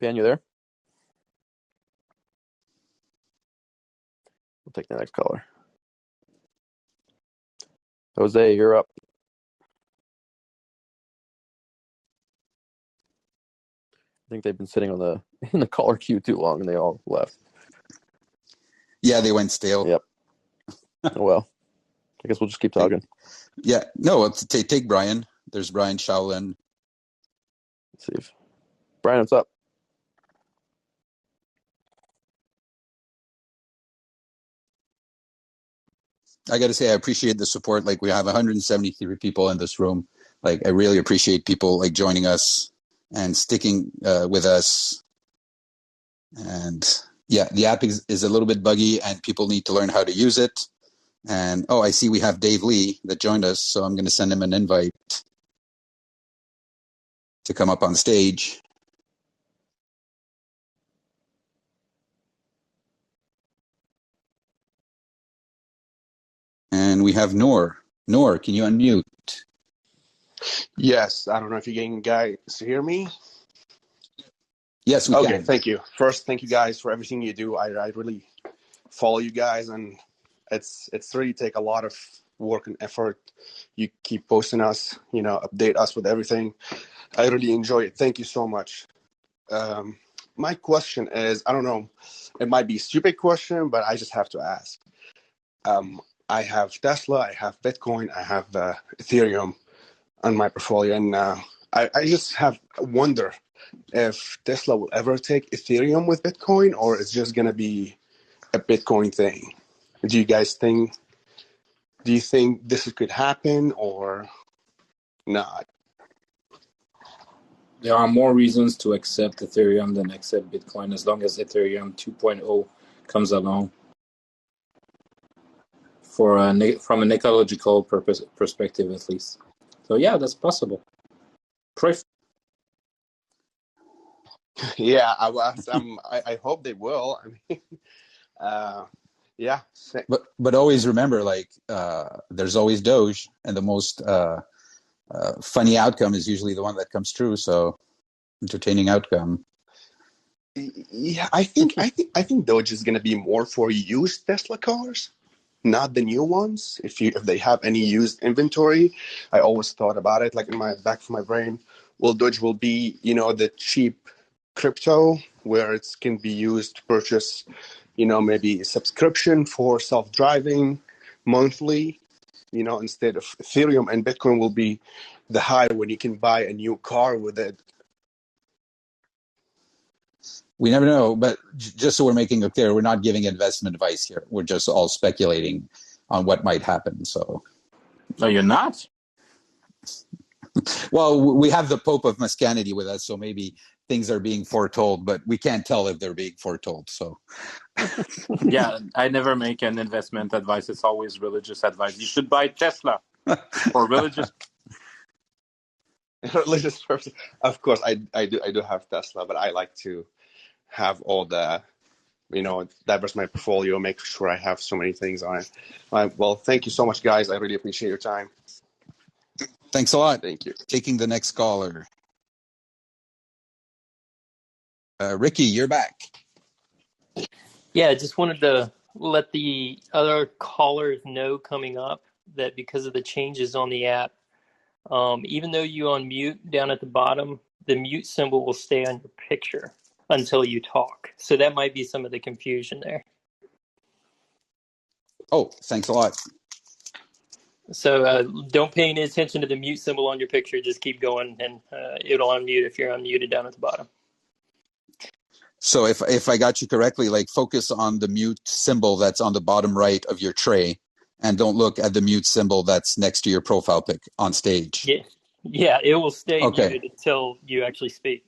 Pan, you there? We'll take the next caller. Jose, you're up. think they've been sitting on the in the caller queue too long, and they all left. Yeah, they went stale. Yep. Oh well, I guess we'll just keep talking. Yeah, no, take Brian. There's Brian Shaolin. Let's see if Brian, what's up? I got to say, I appreciate the support. Like, we have 173 people in this room. Like, I really appreciate people like joining us and sticking with us. And yeah, the app is a little bit buggy, and people need to learn how to use it. And I see we have Dave Lee that joined us, so I'm going to send him an invite to come up on stage. And we have Noor. Noor, can you unmute? Yes, I don't know if you can guys hear me. Yes, we Okay, can. thank you. First, thank you guys for everything you do. I really follow you guys, and it's really take a lot of work and effort. You keep posting us, update us with everything. I really enjoy it. Thank you so much. My question is, I don't know, it might be a stupid question, but I just have to ask. I have Tesla, I have Bitcoin, I have Ethereum on my portfolio, and I just have wonder if Tesla will ever take Ethereum with Bitcoin, or it's just gonna be a Bitcoin thing. Do you guys think? Do you think this could happen or not? There are more reasons to accept Ethereum than accept Bitcoin, as long as Ethereum 2.0 comes along. From an ecological perspective, at least. So yeah, that's possible. Pray. Yeah, I hope they will. I mean, yeah. But always remember, like, there's always Doge, and the most funny outcome is usually the one that comes true. So, entertaining outcome. Yeah, I think Doge is gonna be more for used Tesla cars, not the new ones. If they have any used inventory, I always thought about it, like in my back of my brain. Well, Doge will be, the cheap crypto where it can be used to purchase, maybe a subscription for self-driving monthly, instead of Ethereum, and Bitcoin will be the high when you can buy a new car with it. We never know, but just so we're making it clear, we're not giving investment advice here. We're just all speculating on what might happen. So, No, you're not. well, we have the Pope of Mascanity with us, so maybe things are being foretold, but we can't tell if they're being foretold. So, Yeah, I never make an investment advice. It's always religious advice. You should buy Tesla or religious. Religious purpose. Of course, I do have Tesla, but I like to have all the, diverse my portfolio, make sure I have so many things on it. Well, thank you so much, guys. I really appreciate your time. thanks a lot. Thank you. Taking the next caller. Ricky, you're back. Yeah, I just wanted to let the other callers know coming up that because of the changes on the app, even though you unmute down at the bottom, the mute symbol will stay on your picture until you talk. So that might be some of the confusion there. Oh, thanks a lot. So don't pay any attention to the mute symbol on your picture. Just keep going, and it'll unmute if you're unmuted down at the bottom. So if I got you correctly, like, focus on the mute symbol that's on the bottom right of your tray, and don't look at the mute symbol that's next to your profile pic on stage. Yeah, it will stay Okay. muted until you actually speak.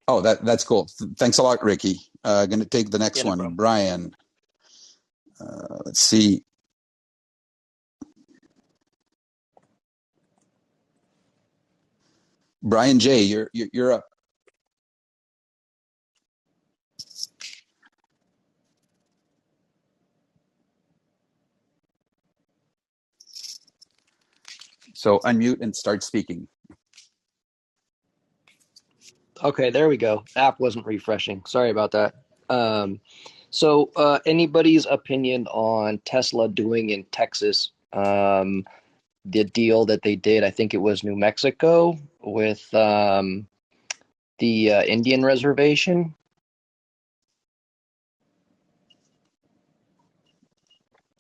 Oh, that's cool. Thanks a lot, Ricky. Going to take the next Yeah, no one, problem. Brian. Let's see. Brian J, you're up. So unmute and start speaking. Okay, there we go. App wasn't refreshing. Sorry about that. So anybody's opinion on Tesla doing in Texas, the deal that they did, I think it was New Mexico with The Indian reservation.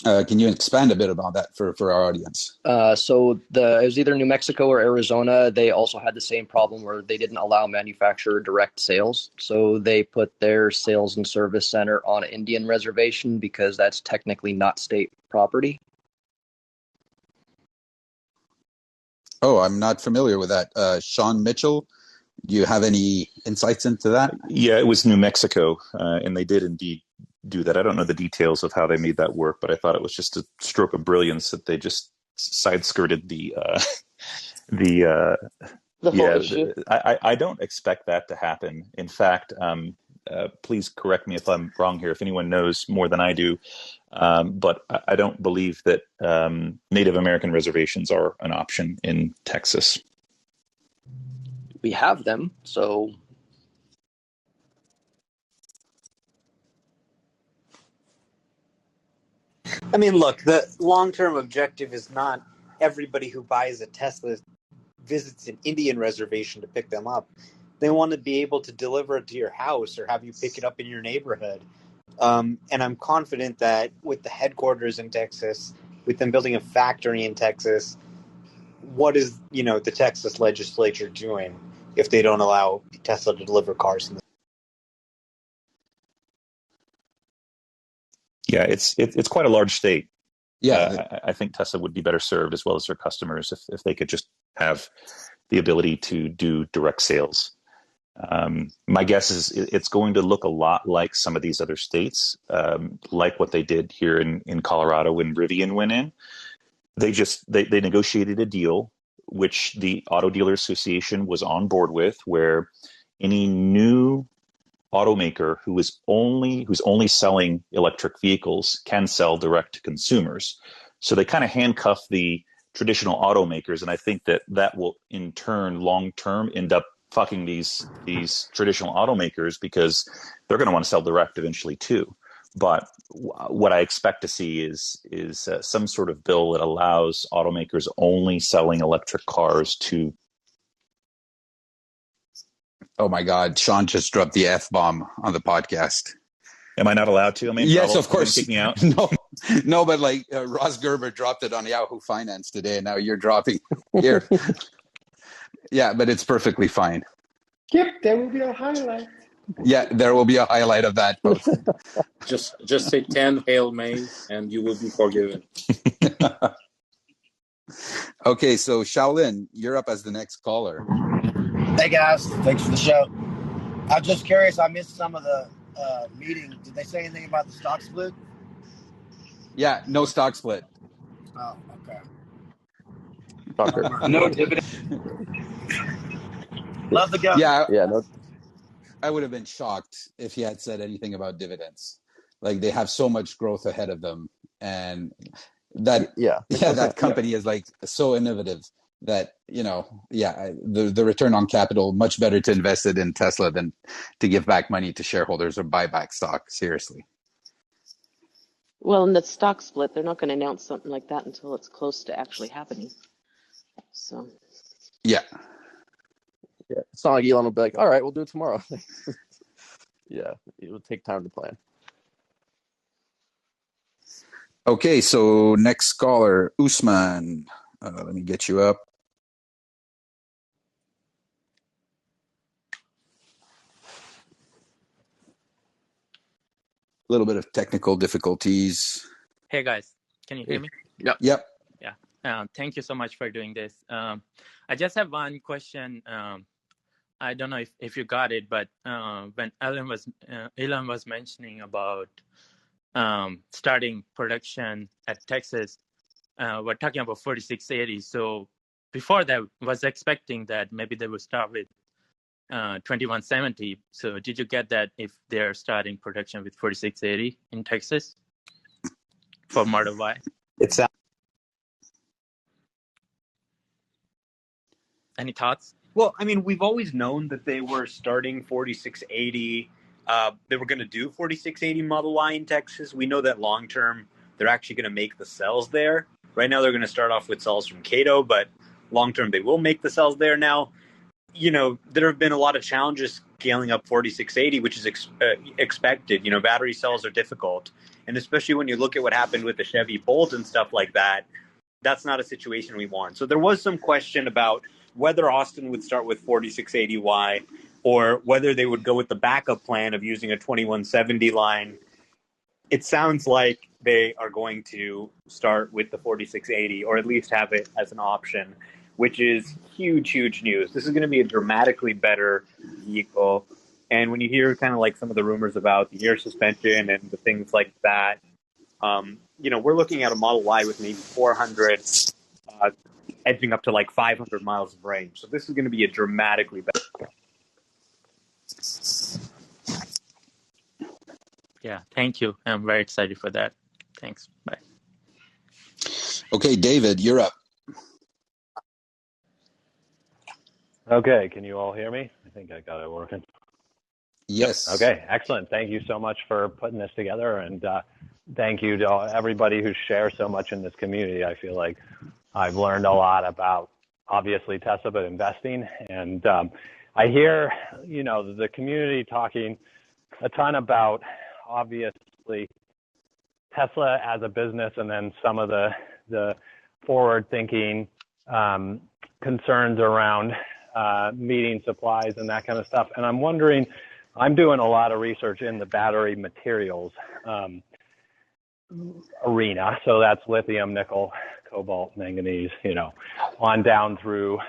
Can you expand a bit about that for our audience? So it was either New Mexico or Arizona. They also had the same problem where they didn't allow manufacturer direct sales. So they put their sales and service center on an Indian reservation because that's technically not state property. Oh, I'm not familiar with that. Sean Mitchell, do you have any insights into that? Yeah, it was New Mexico, and they did indeed do that. I don't know the details of how they made that work, but I thought it was just a stroke of brilliance that they just side skirted the The whole yeah. issue. I don't expect that to happen. In fact, please correct me if I'm wrong here. If anyone knows more than I do, but I don't believe that Native American reservations are an option in Texas. We have them, so I mean, look, the long-term objective is not everybody who buys a Tesla visits an Indian reservation to pick them up. They want to be able to deliver it to your house or have you pick it up in your neighborhood. And I'm confident that with the headquarters in Texas, with them building a factory in Texas, what is the Texas legislature doing if they don't allow Tesla to deliver cars in the Yeah, it's quite a large state. Yeah, I think Tesla would be better served, as well as their customers, if they could just have the ability to do direct sales. My guess is it's going to look a lot like some of these other states, like what they did here in Colorado when Rivian went in. They negotiated a deal which the Auto Dealer Association was on board with, where any new automaker who's only selling electric vehicles can sell direct to consumers. So they kind of handcuff the traditional automakers, and I think that will in turn long term end up fucking these traditional automakers, because they're going to want to sell direct eventually too. But what I expect to see is some sort of bill that allows automakers only selling electric cars to. Oh my God, Sean just dropped the F-bomb on the podcast. Am I not allowed to? Am I in Yes, trouble? of Are you going to course. kick me out? No, but like Ross Gerber dropped it on Yahoo Finance today, and now you're dropping here. Yeah, but it's perfectly fine. Yep, there will be a highlight. Yeah, there will be a highlight of that post. Just say 10 Hail May and you will be forgiven. Okay, so Shaolin, you're up as the next caller. Hey guys, thanks for the show. I'm just curious, I missed some of the meeting. Did they say anything about the stock split? Yeah, no stock split. Oh, okay. Shocker. No dividend. Love the go. Yeah, Yeah, no. I would have been shocked if he had said anything about dividends. Like they have so much growth ahead of them, and Yeah, that company is like so innovative that the return on capital much better to invest it in Tesla than to give back money to shareholders or buy back stock. Seriously. Well, in the stock split, they're not going to announce something like that until it's close to actually happening. So, Yeah. Yeah, it's not like Elon will be like, "All right, we'll do it tomorrow." Yeah, it will take time to plan. Okay, so next caller, Usman. Let me get you up. A little bit of technical difficulties. Hey guys, can you hear me? Yep. Yeah. Thank you so much for doing this. I just have one question. I don't know if you got it, but when Elon was mentioning about starting production at Texas, we're talking about 4680. So before that, was expecting that maybe they would start with 2170. So did you get that if they're starting production with 4680 in Texas for Model Y? It's Any thoughts? Well, I mean, we've always known that they were starting 4680. They were going to do 4680 Model Y in Texas. We know that long term, they're actually going to make the cells there. Right now, they're going to start off with cells from Cato, but long term, they will make the cells there. Now, there have been a lot of challenges scaling up 4680, which is expected. Battery cells are difficult. And especially when you look at what happened with the Chevy Bolt and stuff like that, that's not a situation we want. So there was some question about whether Austin would start with 4680Y or whether they would go with the backup plan of using a 2170 line. It sounds like they are going to start with the 4680, or at least have it as an option, which is huge, huge news. This is going to be a dramatically better vehicle. And when you hear kind of like some of the rumors about the air suspension and the things like that, we're looking at a Model Y with maybe 400, edging up to like 500 miles of range. So this is going to be a dramatically better. Yeah, thank you. I'm very excited for that. Thanks. Bye. Okay, David, you're up. Okay, can you all hear me? I think I got it working. Yes. Okay, excellent. Thank you so much for putting this together, and thank you to everybody who shares so much in this community. I feel like I've learned a lot about, obviously, Tesla, but investing. And I hear, the community talking a ton about, obviously, Tesla as a business, and then some of the forward-thinking concerns around meeting supplies and that kind of stuff. And I'm wondering, I'm doing a lot of research in the battery materials arena. So that's lithium, nickel, cobalt, manganese, on down through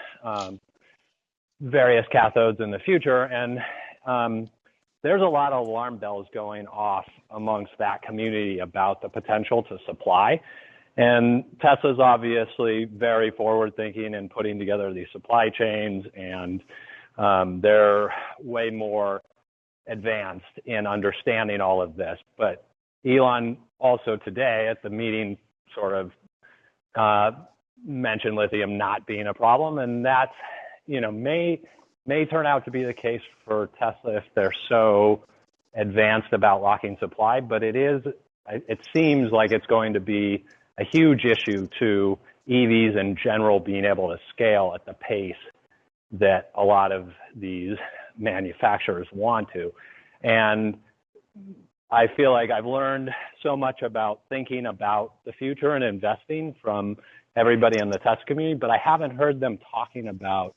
various cathodes in the future. And there's a lot of alarm bells going off amongst that community about the potential to supply. And Tesla's obviously very forward thinking and putting together these supply chains, and they're way more advanced in understanding all of this. But Elon also today at the meeting sort of mentioned lithium not being a problem, and that's, may turn out to be the case for Tesla if they're so advanced about locking supply. But it seems like it's going to be a huge issue to EVs in general being able to scale at the pace that a lot of these manufacturers want to. And I feel like I've learned so much about thinking about the future and investing from everybody in the Tesla community, but I haven't heard them talking about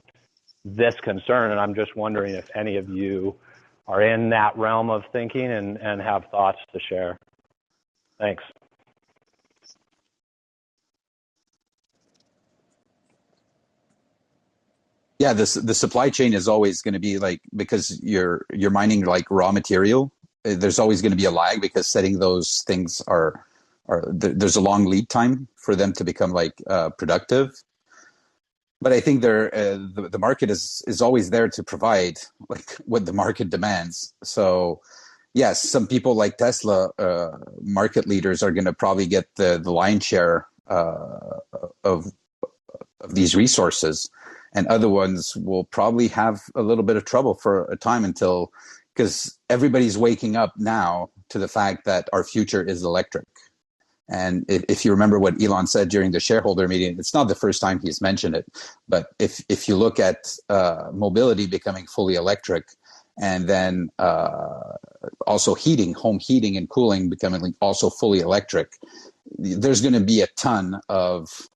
this concern. And I'm just wondering if any of you are in that realm of thinking and have thoughts to share. Thanks. Yeah, the supply chain is always going to be like, because you're mining like raw material, there's always going to be a lag, because setting those things there's a long lead time for them to become like productive. But I think the market is always there to provide like what the market demands. So yes, some people like Tesla, market leaders, are going to probably get the lion's share of these resources, and other ones will probably have a little bit of trouble for a time because everybody's waking up now to the fact that our future is electric. And if you remember what Elon said during the shareholder meeting, it's not the first time he's mentioned it, but if you look at mobility becoming fully electric, and then also home heating and cooling becoming also fully electric, there's going to be a ton of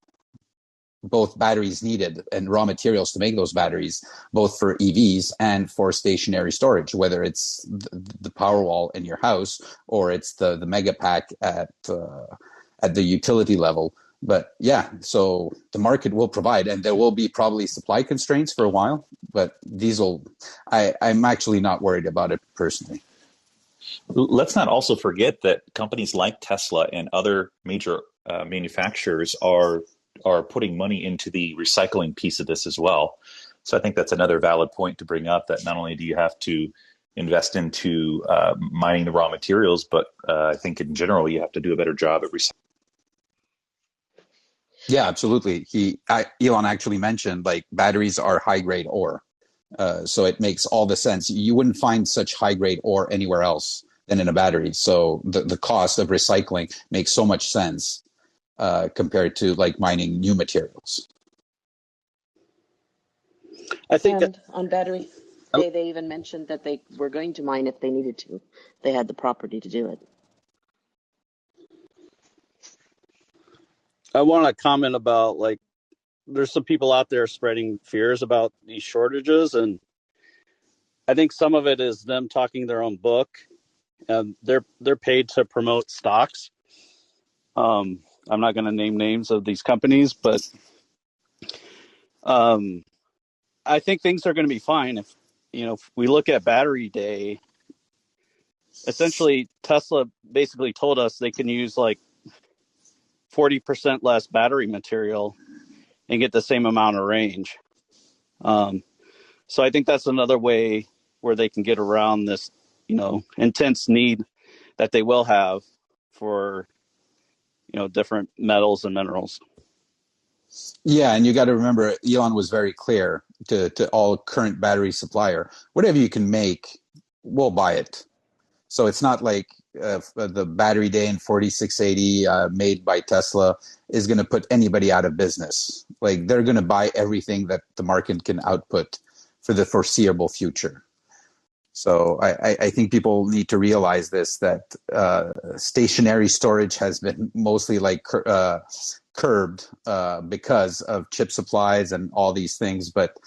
both batteries needed and raw materials to make those batteries, both for EVs and for stationary storage, whether it's the Powerwall in your house or it's the mega pack at the utility level. But yeah, so the market will provide, and there will be probably supply constraints for a while, but I'm actually not worried about it personally. Let's not also forget that companies like Tesla and other major manufacturers are putting money into the recycling piece of this as well. So I think that's another valid point to bring up, that not only do you have to invest into mining the raw materials, but I think in general you have to do a better job at recycling. Yeah, absolutely. Elon actually mentioned like batteries are high grade ore. So it makes all the sense. You wouldn't find such high grade ore anywhere else than in a battery. So the cost of recycling makes so much sense compared to like mining new materials. I think And on battery, they even mentioned that they were going to mine if they needed to. They had the property to do it. I want to comment about, like, there's some people out there spreading fears about these shortages, and I think some of it is them talking their own book, and they're paid to promote stocks. I'm not going to name names of these companies, but I think things are going to be fine if we look at Battery Day. Essentially, Tesla basically told us they can use like 40% less battery material and get the same amount of range. So I think that's another way where they can get around this, intense need that they will have for, different metals and minerals. Yeah, and you got to remember, Elon was very clear to all current battery supplier, whatever you can make, we'll buy it. So it's not like the Battery Day in 4680 made by Tesla is going to put anybody out of business. Like they're going to buy everything that the market can output for the foreseeable future. So I think people need to realize this, that stationary storage has been mostly like curbed because of chip supplies and all these things. But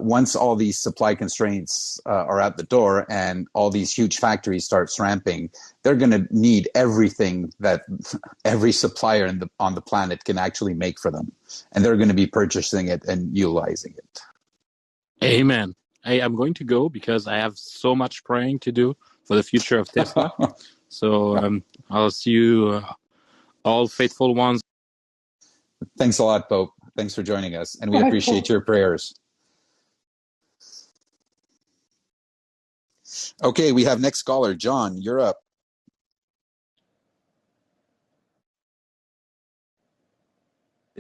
once all these supply constraints are out the door and all these huge factories starts ramping, they're going to need everything that every supplier on the planet can actually make for them. And they're going to be purchasing it and utilizing it. Amen. Hey, I'm going to go because I have so much praying to do for the future of Tesla. So I'll see you all faithful ones. Thanks a lot, Pope. Thanks for joining us. And we Bye, appreciate Paul. your prayers. Okay, we have next caller. John, you're up.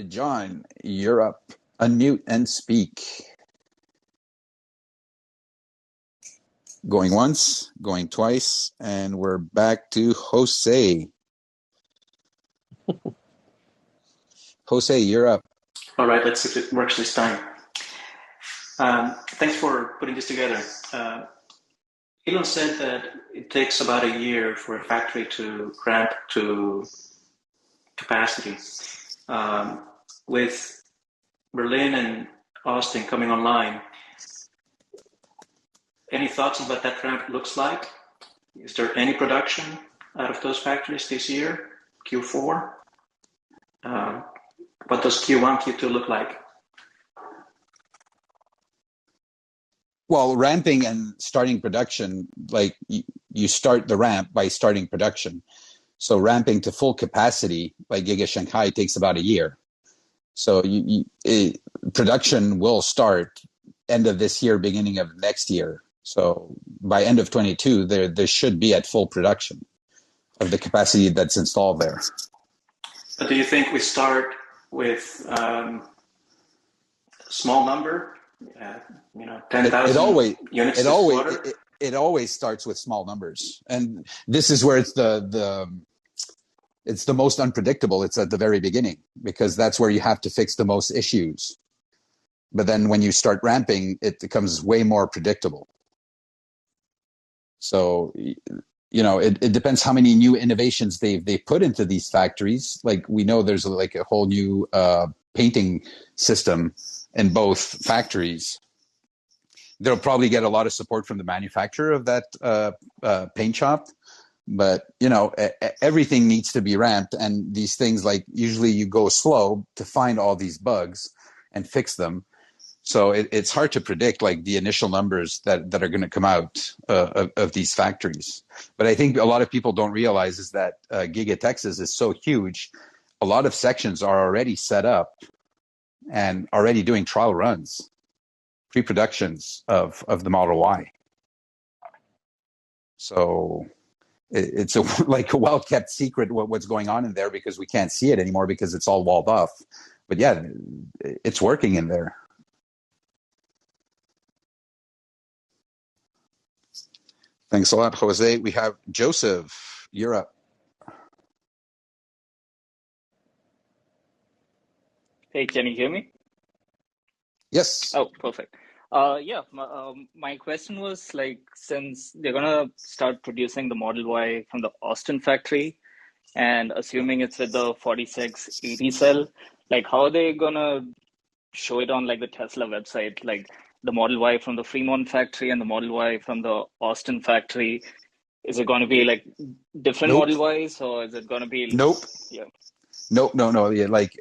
John, you're up. Unmute and speak. Going once, going twice, and we're back to Jose. Jose, you're up. All right, let's see if it works this time. Thanks for putting this together. Elon said that it takes about a year for a factory to ramp to capacity. With Berlin and Austin coming online, any thoughts on what that ramp looks like? Is there any production out of those factories this year, Q4? What does Q1, Q2 look like? Well, ramping and starting production, like you start the ramp by starting production. So ramping to full capacity, like Giga Shanghai, takes about a year. So production will start end of this year, beginning of next year. So by end of 22, there should be at full production of the capacity that's installed there. But do you think we start with small number, 10,000 units this quarter? It always starts with small numbers, and this is where it's the most unpredictable. It's at the very beginning because that's where you have to fix the most issues. But then when you start ramping, it becomes way more predictable. So, it depends how many new innovations they put into these factories. Like we know there's like a whole new painting system in both factories. They'll probably get a lot of support from the manufacturer of that paint shop. But, everything needs to be ramped. And these things, like usually you go slow to find all these bugs and fix them. So it's hard to predict like the initial numbers that are going to come out of these factories. But I think a lot of people don't realize is that Giga Texas is so huge. A lot of sections are already set up and already doing trial runs, pre-productions of the Model Y. So it's like a well-kept secret what's going on in there because we can't see it anymore because it's all walled off. But yeah, it's working in there. Thanks a lot, Jose. We have Joseph. You're up. Hey, can you hear me? Yes. Oh, perfect. Yeah, my question was like, since they're gonna start producing the Model Y from the Austin factory, and assuming it's with the 4680 cell, like how are they gonna show it on like the Tesla website, like the Model Y from the Fremont factory and the Model Y from the Austin factory? Is it going to be like different Nope. Model Ys, or is it going to be, Nope. yeah? Nope. No. Yeah, like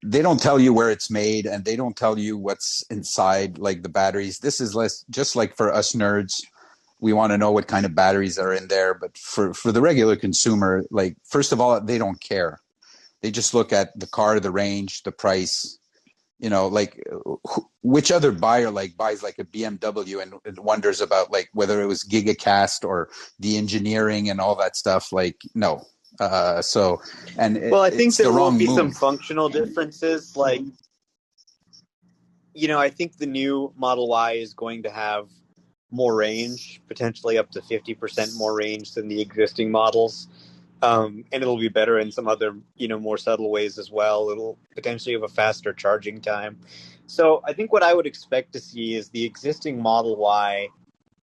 they don't tell you where it's made, and they don't tell you what's inside, like the batteries. This is less just like for us nerds. We want to know what kind of batteries are in there, but for the regular consumer, like first of all, they don't care. They just look at the car, the range, the price. You know, like which other buyer like buys like a BMW and wonders about like whether it was gigacast or the engineering and all that stuff. Like no. So and Well, I think it's the there will wrong be some move. functional differences. Like, I think the new Model Y is going to have more range, potentially up to 50% more range than the existing models. And it'll be better in some other, more subtle ways as well. It'll potentially have a faster charging time. So I think what I would expect to see is the existing Model Y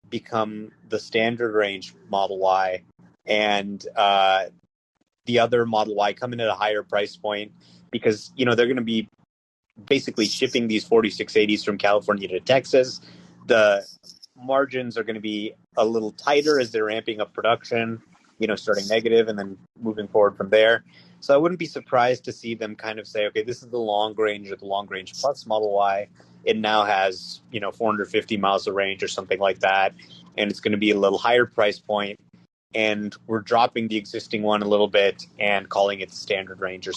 become the standard range Model Y, and the other Model Y come in at a higher price point because, they're going to be basically shipping these 4680s from California to Texas. The margins are going to be a little tighter as they're ramping up production, starting negative and then moving forward from there. So I wouldn't be surprised to see them kind of say, okay, this is the long range or the long range plus Model Y. It now has, 450 miles of range or something like that. And it's going to be a little higher price point. And we're dropping the existing one a little bit and calling it the standard range.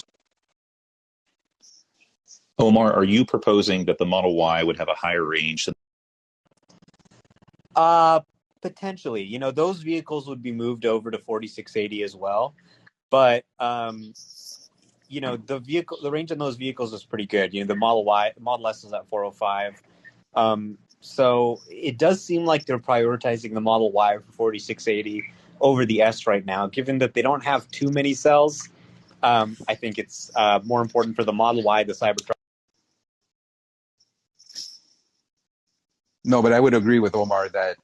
Omar, are you proposing that the Model Y would have a higher range than? Potentially, those vehicles would be moved over to 4680 as well. But, the range on those vehicles is pretty good. The Model S is at 405. So it does seem like they're prioritizing the Model Y for 4680 over the S right now, given that they don't have too many cells. I think it's more important for the Model Y, the Cybertruck. No, but I would agree with Omar that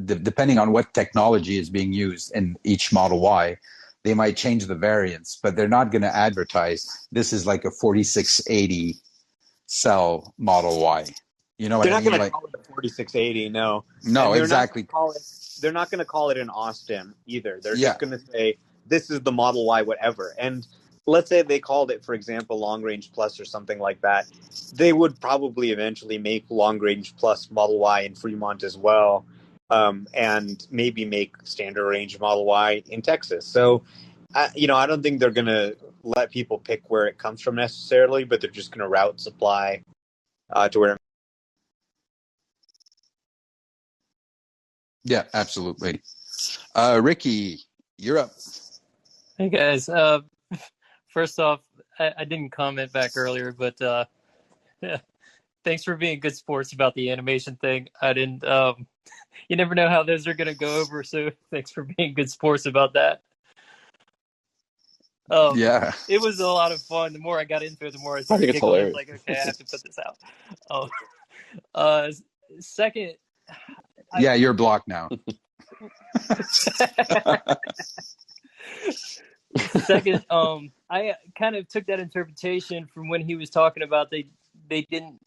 depending on what technology is being used in each Model Y, they might change the variants, but they're not going to advertise this is like a 4680 cell Model Y. You know what They're I not mean? going to Like, call it a 4680, no. no, And they're not going exactly. to call it. They're not going to call it an Austin either. They're Yeah, just going to say this is the Model Y, whatever. And let's say they called it, for example, Long Range Plus or something like that. They would probably eventually make Long Range Plus Model Y in Fremont as well, and maybe make Standard Range Model Y in Texas. So, I don't think they're going to let people pick where it comes from necessarily, but they're just going to route supply to where. yeah, absolutely. Ricky, you're up. Hey guys, first off, I didn't comment back earlier, but thanks for being good sports about the animation thing. I didn't. You never know how those are going to go over, so thanks for being good sports about that. Yeah. It was a lot of fun. The more I got into it, the more I I started think it's giggling. It's hilarious. like, okay, I have to put this out. Uh, second, Yeah, you're blocked now. second, I kind of took that interpretation from when he was talking about they didn't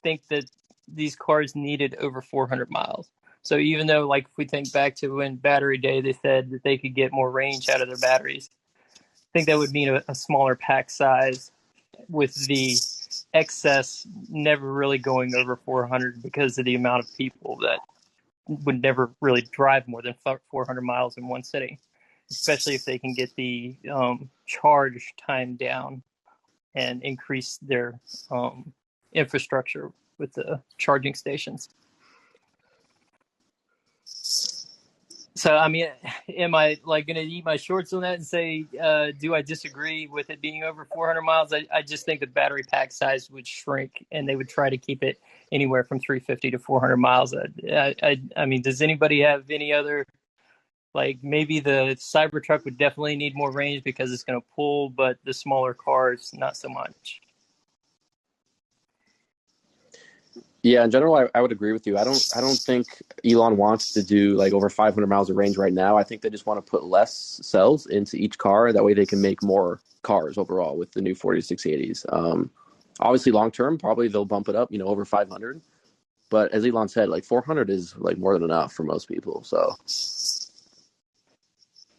think that these cars needed over 400 miles. So even though, like, if we think back to when Battery Day, they said that they could get more range out of their batteries, I think that would mean a smaller pack size with the excess never really going over 400 because of the amount of people that would never really drive more than 400 miles in one sitting, especially if they can get the charge time down and increase their infrastructure with the charging stations. So, I mean, am I like going to eat my shorts on that and say, do I disagree with it being over 400 miles? I just think the battery pack size would shrink and they would try to keep it anywhere from 350 to 400 miles. I mean, does anybody have any other, like maybe the Cybertruck would definitely need more range because it's going to pull, but the smaller cars, not so much. Yeah, in general, I would agree with you. I don't think Elon wants to do like over 500 miles of range right now. I think they just want to put less cells into each car. That way they can make more cars overall with the new 4680s. Obviously, long term, probably they'll bump it up, over 500. But as Elon said, like 400 is like more than enough for most people. So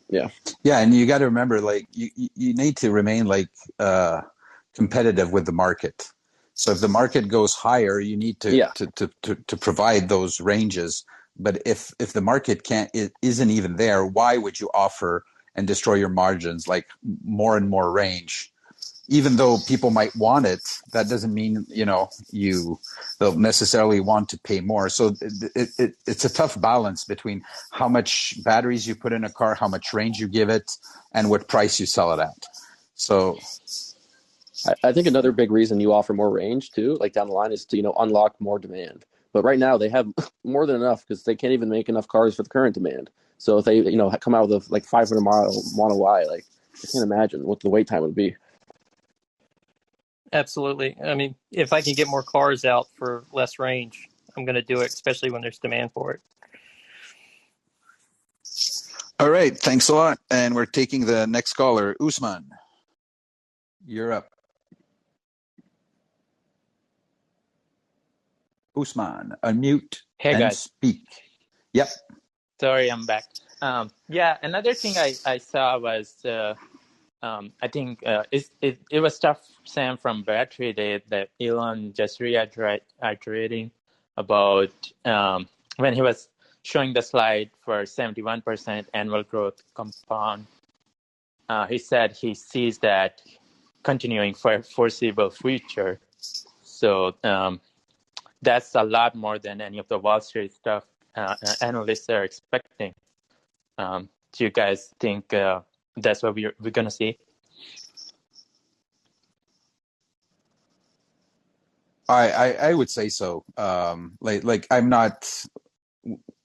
yeah, Yeah, and you got to remember, like you need to remain like competitive with the market. So if the market goes higher, you need to yeah. to provide those ranges. But if the market can't isn't even there, why would you offer and destroy your margins like more and more range? Even though people might want it, that doesn't mean they'll necessarily want to pay more. So it's a tough balance between how much batteries you put in a car, how much range you give it, and what price you sell it at. So I think another big reason you offer more range too, like down the line, is to unlock more demand. But right now they have more than enough because they can't even make enough cars for the current demand. So if they come out with a like 500-mile Model Y, like I can't imagine what the wait time would be. Absolutely. I mean, if I can get more cars out for less range, I'm going to do it, especially when there's demand for it. all right, thanks a lot. And we're taking the next caller, Usman. You're up. Usman, unmute Hey and guys, speak. Yep. sorry I'm back. Yeah, another thing I saw was I think it was stuff Sam from Battery Day that Elon just reiterating about when he was showing the slide for 71% annual growth compound. He said he sees that continuing for foreseeable future. So that's a lot more than any of the Wall Street stuff analysts are expecting. Do you guys think that's what we're going to see? I would say so. Like I'm not.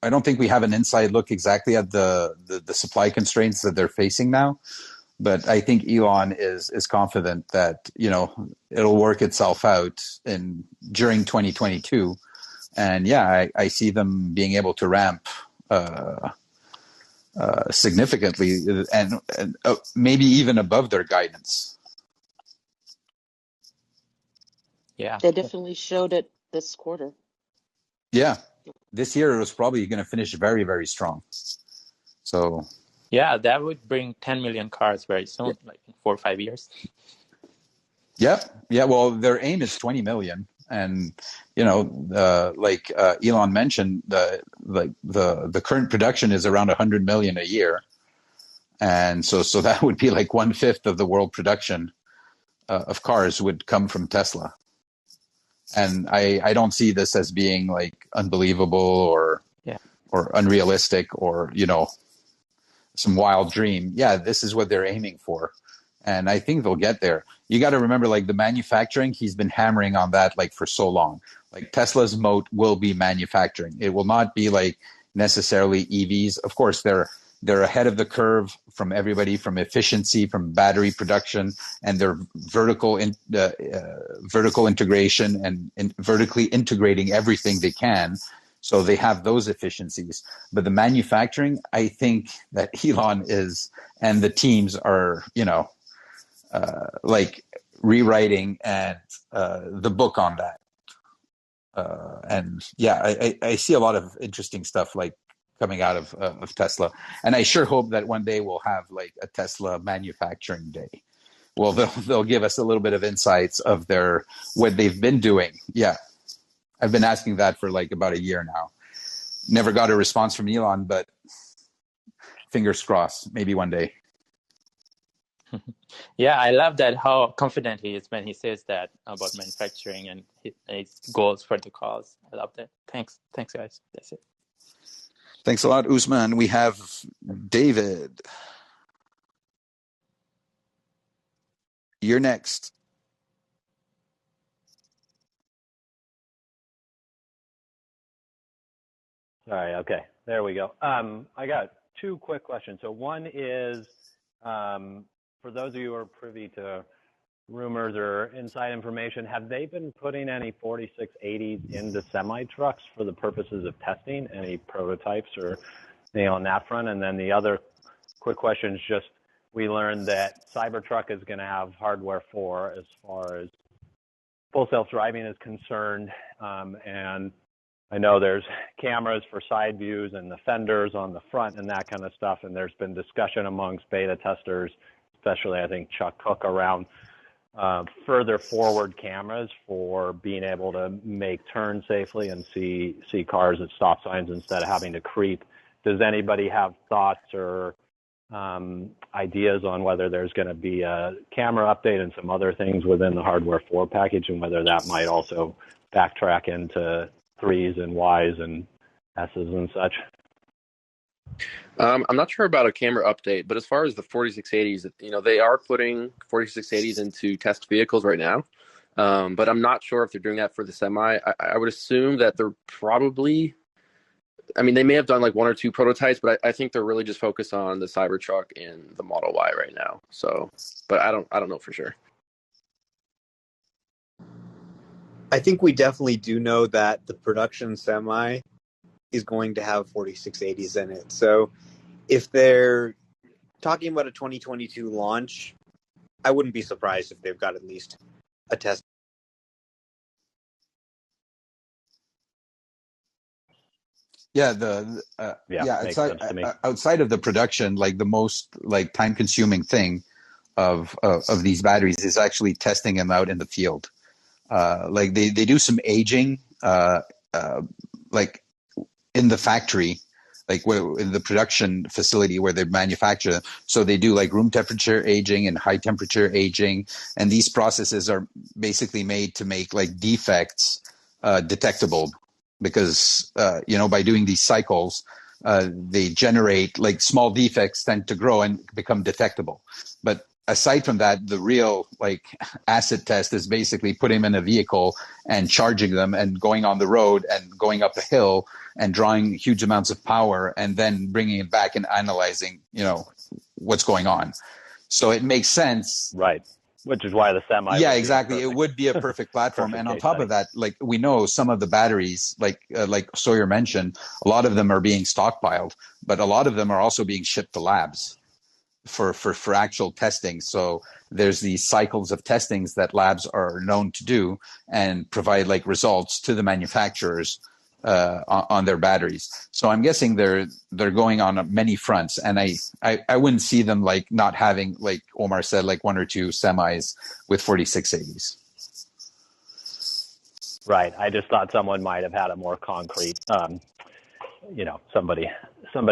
I don't think we have an inside look exactly at the supply constraints that they're facing now, but I think Elon is confident that it'll work itself out during 2022, and yeah, I see them being able to ramp significantly and maybe even above their guidance. Yeah. They definitely showed it this quarter. Yeah, this year it was probably going to finish very, very strong. So Yeah, that would bring 10 million cars very soon, Yeah. like in 4 or 5 years. Yep. Yeah. Well, their aim is 20 million, and like Elon mentioned, the current production is around 100 million a year, and so that would be like 1/5 of the world production of cars would come from Tesla. And I don't see this as being like unbelievable Yeah. or unrealistic or some wild dream. Yeah, this is what they're aiming for. And I think they'll get there. You got to remember, like the manufacturing, he's been hammering on that like for so long. Like Tesla's moat will be manufacturing. It will not be like necessarily EVs. Of course, they're ahead of the curve from everybody, from efficiency, from battery production, and their vertical integration and vertically integrating everything they can. So they have those efficiencies. But the manufacturing, I think that Elon is and the teams are, like rewriting and the book on that. And yeah, I see a lot of interesting stuff like coming out of Tesla, and I sure hope that one day we'll have like a Tesla manufacturing day. Well, they'll give us a little bit of insights of what they've been doing. Yeah, I've been asking that for like about a year now. Never got a response from Elon, but fingers crossed, maybe one day. Yeah, I love that how confident he is when he says that about manufacturing and his goals for the cause. I love that. Thanks, guys. That's it. Thanks a lot, Usman. We have David. You're next. Sorry. Okay. There we go. I got two quick questions. So one is, for those of you who are privy to rumors or inside information, have they been putting any 4680s into semi trucks for the purposes of testing? Any prototypes or anything on that front? And then the other quick question is just, we learned that Cybertruck is going to have hardware 4 as far as full self-driving is concerned. And I know there's cameras for side views and the fenders on the front and that kind of stuff. And there's been discussion amongst beta testers, especially I think Chuck Cook, around further forward cameras for being able to make turns safely and see cars at stop signs instead of having to creep. Does anybody have thoughts or ideas on whether there's going to be a camera update and some other things within the hardware 4 package, and whether that might also backtrack into 3s and Ys and S's and such? I'm not sure about a camera update, but as far as the 4680s, they are putting 4680s into test vehicles right now. But I'm not sure if they're doing that for the semi. I would assume that they're probably, they may have done like 1 or 2 prototypes, but I think they're really just focused on the Cybertruck and the Model Y right now. So, but I don't know for sure. I think we definitely do know that the production semi is going to have 4680s in it. So if they're talking about a 2022 launch, I wouldn't be surprised if they've got at least a test. Yeah, outside of the production, like the most like time-consuming thing of these batteries is actually testing them out in the field. Like they do some aging, like in the factory, like in the production facility where they manufacture them. So they do like room temperature aging and high temperature aging, and these processes are basically made to make like defects detectable, because by doing these cycles, they generate like small defects tend to grow and become detectable. But aside from that, the real like acid test is basically putting them in a vehicle and charging them and going on the road and going up a hill and drawing huge amounts of power and then bringing it back and analyzing, what's going on. So it makes sense. Right. Which is why the semi. Yeah, exactly. It would be a perfect platform. And on top of that, like we know some of the batteries, like Sawyer mentioned, a lot of them are being stockpiled, but a lot of them are also being shipped to labs for actual testing. So there's these cycles of testings that labs are known to do and provide like results to the manufacturers on their batteries. So I'm guessing they're going on many fronts, and I wouldn't see them like not having, like Omar said, like 1 or 2 semis with 4680s. Right. I just thought someone might have had a more concrete, somebody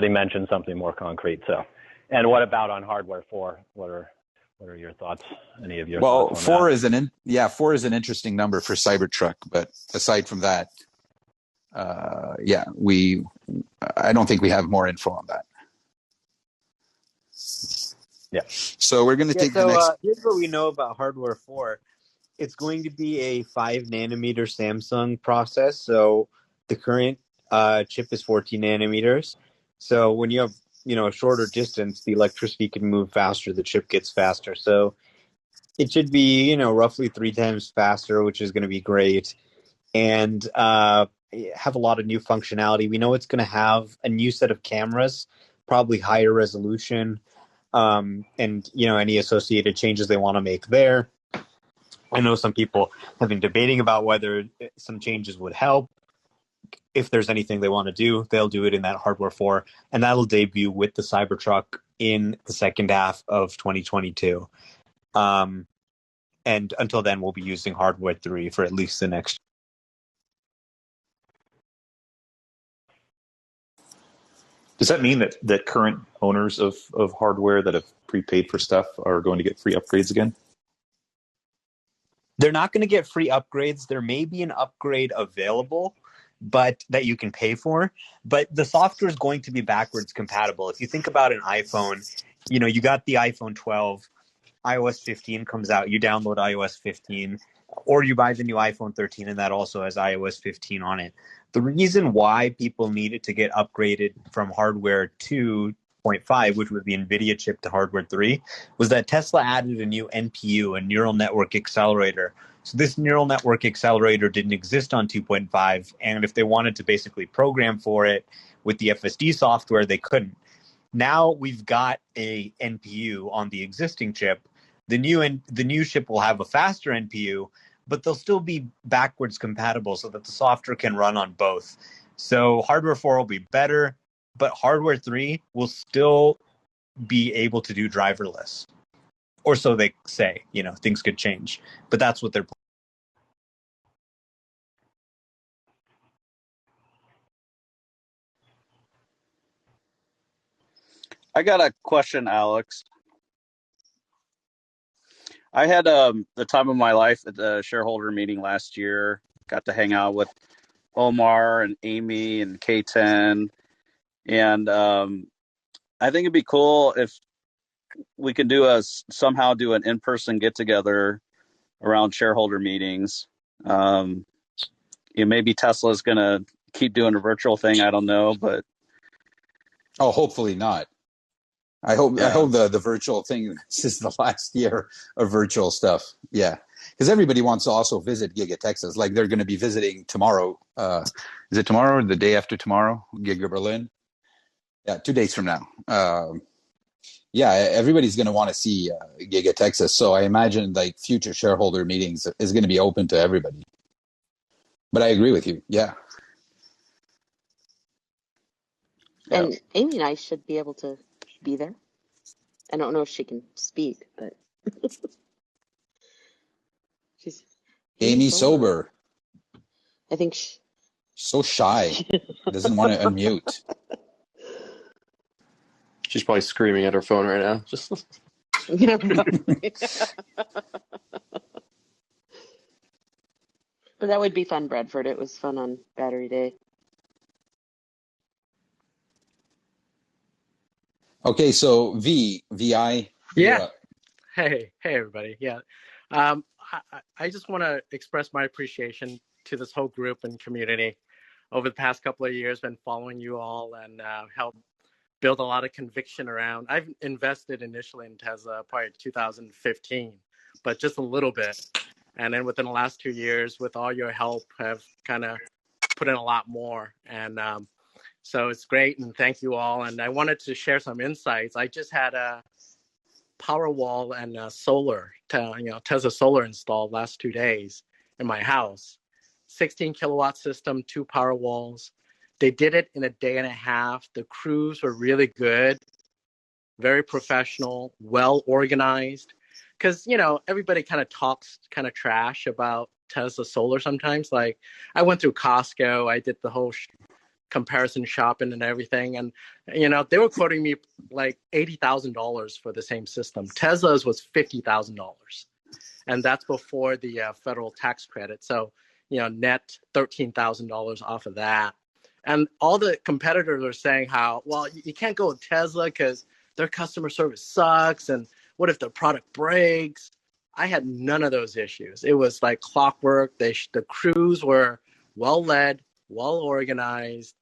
mentioned something more concrete. So, and what about on hardware 4? What are your thoughts? Any of your thoughts on 4 that? 4 is an interesting number for Cybertruck, but aside from that, I don't think we have more info on that. Yeah. So we're going to take the next. Here's what we know about hardware 4. It's going to be a 5 nanometer Samsung process. So the current chip is 14 nanometers. So when you have, a shorter distance, the electricity can move faster, the chip gets faster. So it should be, roughly 3 times faster, which is going to be great. And have a lot of new functionality. We know it's going to have a new set of cameras, probably higher resolution, and any associated changes they want to make there. I know some people have been debating about whether some changes would help. If there's anything they want to do, they'll do it in that hardware 4, and that'll debut with the Cybertruck in the second half of 2022. And until then, we'll be using hardware 3 for at least the next. Does that mean that current owners of hardware that have prepaid for stuff are going to get free upgrades again? They're not going to get free upgrades. There may be an upgrade available, but that you can pay for. But the software is going to be backwards compatible. If you think about an iPhone, you got the iPhone 12, iOS 15 comes out, you download iOS 15, or you buy the new iPhone 13, and that also has iOS 15 on it. The reason why people needed to get upgraded from hardware 2 2.5, which was the NVIDIA chip to hardware 3, was that Tesla added a new NPU, a neural network accelerator. So this neural network accelerator didn't exist on 2.5, and if they wanted to basically program for it with the FSD software, they couldn't. Now we've got a NPU on the existing chip. The new chip will have a faster NPU, but they'll still be backwards compatible so that the software can run on both. So hardware 4 will be better, but hardware 3 will still be able to do driverless. Or so they say. Things could change, but that's what they're. I got a question, Alex. I had the time of my life at the shareholder meeting last year. Got to hang out with Omar and Amy and K10. And I think it'd be cool if we could somehow do an in-person get-together around shareholder meetings. Maybe Tesla's going to keep doing a virtual thing. I don't know, but hopefully not. I hope the virtual thing, this is the last year of virtual stuff. Yeah. Because everybody wants to also visit Giga Texas. Like they're going to be visiting tomorrow. Is it tomorrow or the day after tomorrow? Giga Berlin? Yeah, 2 days from now. Yeah, everybody's going to want to see Giga Texas. So I imagine like future shareholder meetings is going to be open to everybody. But I agree with you. Yeah. And Amy and I should be able to be there. I don't know if she can speak, but she's Amy Sober. I think so shy. Doesn't want to unmute. She's probably screaming at her phone right now. Just yeah, probably. But that would be fun, Bradford. It was fun on Battery Day. Okay, so VI. Yeah. Hey, everybody. Yeah. I just want to express my appreciation to this whole group and community. Over the past couple of years, been following you all and helped build a lot of conviction around. I've invested initially in Tesla probably 2015, but just a little bit. And then within the last 2 years, with all your help, have kind of put in a lot more. And so it's great, and thank you all. And I wanted to share some insights. I just had a Powerwall and solar, Tesla solar installed last 2 days in my house. 16 kilowatt system, 2 Powerwalls. They did it in a day and a half. The crews were really good, very professional, well organized. Because, everybody kind of talks kind of trash about Tesla solar sometimes. Like, I went through Costco, I did the whole comparison shopping and everything, and they were quoting me like $80,000 for the same system. Tesla's was $50,000, and that's before the federal tax credit. So net $13,000 off of that. And all the competitors are saying how, well, you can't go with Tesla because their customer service sucks, and what if their product breaks? I had none of those issues. It was like clockwork. The crews were well led, well organized.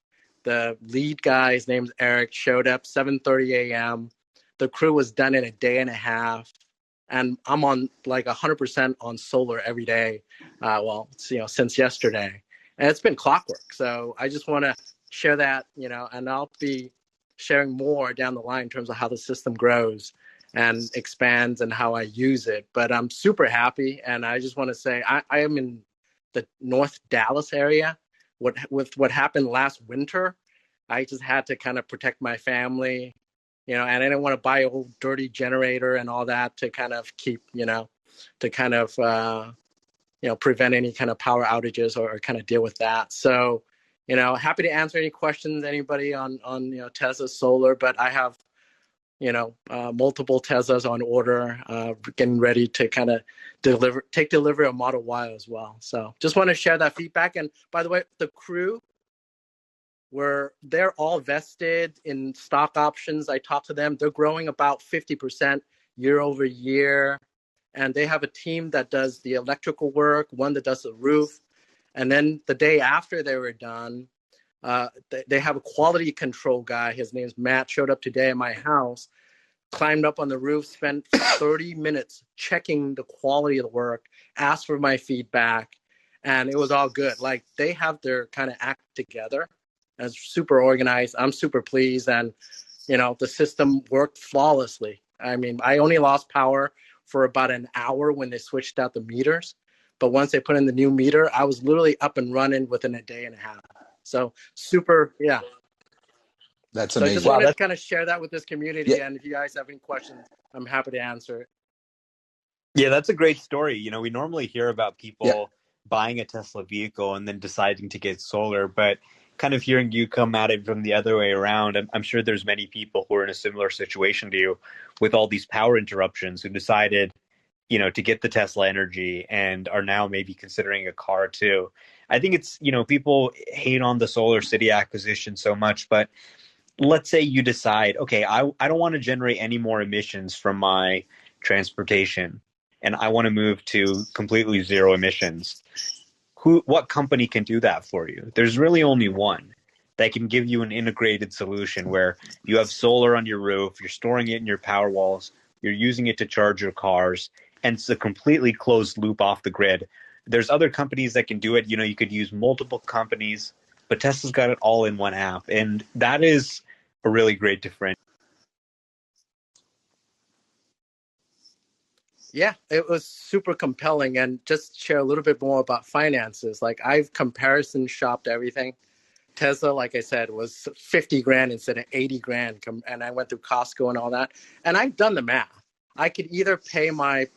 The lead guy, his name's Eric, showed up 7:30 a.m. The crew was done in a day and a half, and I'm on like 100% on solar every day. Since yesterday, and it's been clockwork. So I just want to share that, and I'll be sharing more down the line in terms of how the system grows and expands and how I use it. But I'm super happy, and I just want to say I am in the North Dallas area. With what happened last winter, I just had to kind of protect my family, and I didn't want to buy an old dirty generator and all that to kind of keep, to kind of, prevent any kind of power outages or kind of deal with that. So, happy to answer any questions, anybody on Tesla solar, but I have, multiple Teslas on order, getting ready to kind of take delivery of Model Y as well. So just want to share that feedback. And by the way, the crew, they're all vested in stock options. I talked to them. They're growing about 50% year over year. And they have a team that does the electrical work, one that does the roof. And then the day after they were done, They have a quality control guy. His name's Matt. Showed up today at my house, climbed up on the roof, spent 30 minutes checking the quality of the work, asked for my feedback, and it was all good. Like, they have their kind of act together and it's super organized. I'm super pleased, and the system worked flawlessly. I mean, I only lost power for about an hour when they switched out the meters, but once they put in the new meter, I was literally up and running within a day and a half. So super, yeah. That's So I just amazing. Wow, wanted to that's kind of share that with this Yeah, community, and if you guys have any questions, I'm happy to answer it. yeah, that's a great story. We normally hear about yeah. people buying a Tesla vehicle and then deciding to get solar, but kind of hearing you come at it from the other way around, I'm sure there's many people who are in a similar situation to you with all these power interruptions who decided, to get the Tesla energy and are now maybe considering a car too. I think it's, people hate on the Solar City acquisition so much, but let's say you decide, okay, I don't want to generate any more emissions from my transportation and I want to move to completely zero emissions. What company can do that for you? There's really only one that can give you an integrated solution where you have solar on your roof, you're storing it in your power walls, you're using it to charge your cars, and it's a completely closed loop off the grid. There's other companies that can do it. You could use multiple companies, but Tesla's got it all in one app, and that is a really great differentiator. Yeah, it was super compelling. And just share a little bit more about finances. Like, I've comparison shopped everything. Tesla, like I said, was 50 grand instead of 80 grand. And I went through Costco and all that. And I've done the math. I could either pay my,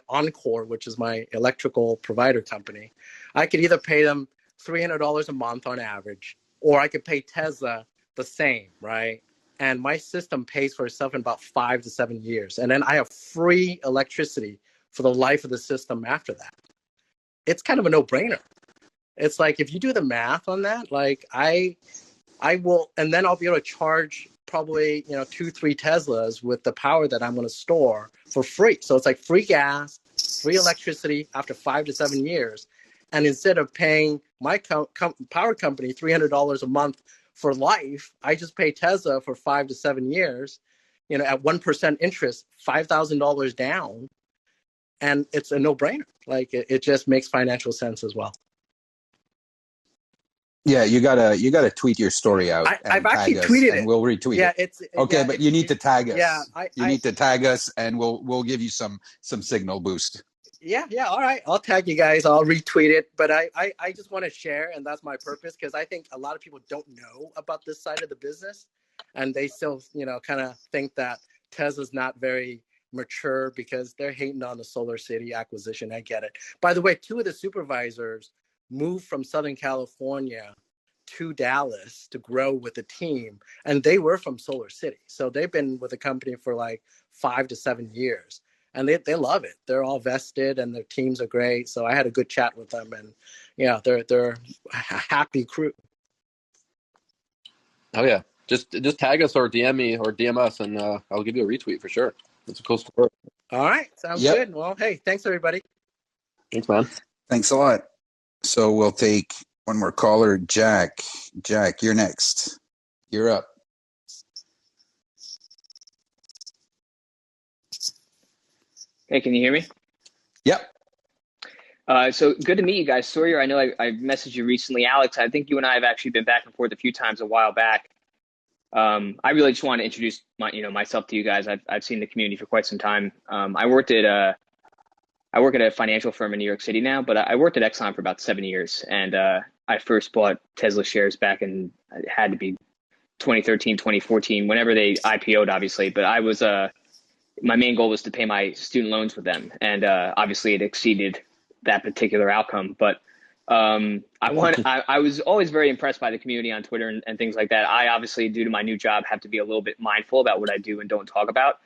Encore, which is my electrical provider company. I could either pay them $300 a month on average, or I could pay Tesla the same, right? And my system pays for itself in about 5 to 7 years. And then I have free electricity for the life of the system after that. It's kind of a no-brainer. It's like, if you do the math on that, like, I will, and then I'll be able to charge probably 2-3 Teslas with the power that I'm going to store for free. So it's like free gas, free electricity after 5 to 7 years, and instead of paying my power company $300 a month for life, I just pay Tesla for 5 to 7 years, at 1% interest, $5,000 down, and it's a no-brainer. Like, it just makes financial sense as well. Yeah, you gotta tweet your story out I've and actually tag us, tweeted and it. we'll retweet Yeah, it. Okay, but you need to tag yeah, us. You need to tag us, and we'll give you some signal boost. yeah, all right. I'll tag you guys. I'll retweet it. But I just want to share, and that's my purpose, because I think a lot of people don't know about this side of the business, and they still, kind of think that Tesla's not very mature because they're hating on the Solar City acquisition. I get it. By the way, 2 of the supervisors moved from Southern California to Dallas to grow with the team, and they were from Solar City. So they've been with the company for like 5 to 7 years, and they love it. They're all vested, and their teams are great. So I had a good chat with them, and they're a happy crew. Oh yeah, just tag us or DM me or DM us, and I'll give you a retweet for sure. It's a cool story. All right, sounds Yep. good. Well, hey, thanks everybody. Thanks, man. Thanks a lot. So we'll take one more caller, Jack. Jack, you're next. You're up. Hey, can you hear me? Yep. So good to meet you guys. Sawyer, I know I messaged you recently. Alex, I think you and I have actually been back and forth a few times a while back. I really just want to introduce myself to you guys. I've seen the community for quite some time. I work at a financial firm in New York City now, but I worked at Exxon for about 7 years, and I first bought Tesla shares back in, it had to be 2013, 2014, whenever they IPO'd, obviously. But I was my main goal was to pay my student loans with them, and obviously it exceeded that particular outcome. But I was always very impressed by the community on Twitter and things like that. I obviously, due to my new job, have to be a little bit mindful about what I do and don't talk about,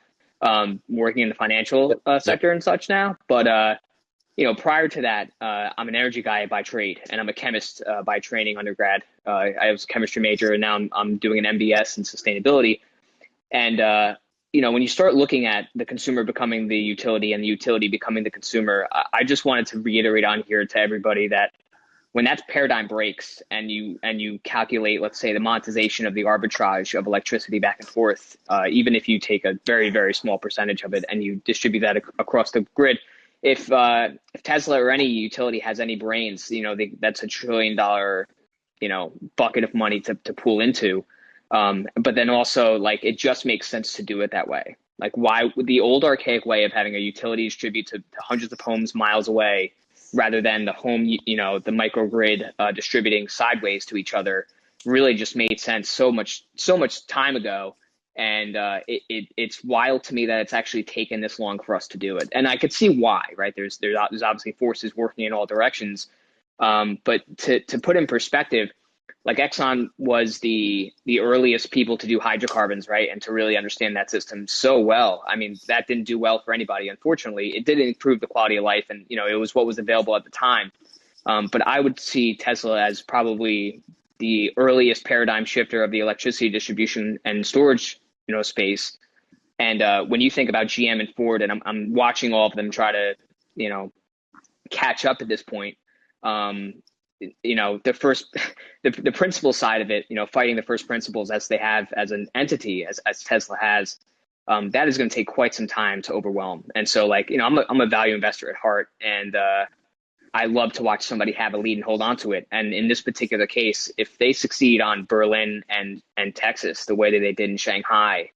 working in the financial sector and such now. But prior to that, I'm an energy guy by trade, and I'm a chemist by training undergrad. I was a chemistry major, and now I'm doing an MBS in sustainability. And when you start looking at the consumer becoming the utility and the utility becoming the consumer, I just wanted to reiterate on here to everybody that when that paradigm breaks and you calculate, let's say, the monetization of the arbitrage of electricity back and forth, even if you take a very, very small percentage of it and you distribute that across the grid, if Tesla or any utility has any brains, that's $1 trillion, bucket of money to pool into. But then also, like, it just makes sense to do it that way. Like, why would the old archaic way of having a utility distribute to hundreds of homes miles away, rather than the home, the microgrid distributing sideways to each other, really just made sense so much time ago. And it's wild to me that it's actually taken this long for us to do it. And I could see why, right? There's obviously forces working in all directions. But to put in perspective, like, Exxon was the earliest people to do hydrocarbons, right? And to really understand that system so well. I mean, that didn't do well for anybody, unfortunately. It did improve the quality of life, and, it was what was available at the time. But I would see Tesla as probably the earliest paradigm shifter of the electricity distribution and storage, space. And when you think about GM and Ford, and I'm watching all of them try to, catch up at this point, the first, the principle side of it, fighting the first principles as they have as an entity, as Tesla has, that is going to take quite some time to overwhelm. And so, like, I'm a value investor at heart, and I love to watch somebody have a lead and hold on to it. And in this particular case, if they succeed on Berlin and Texas the way that they did in Shanghai,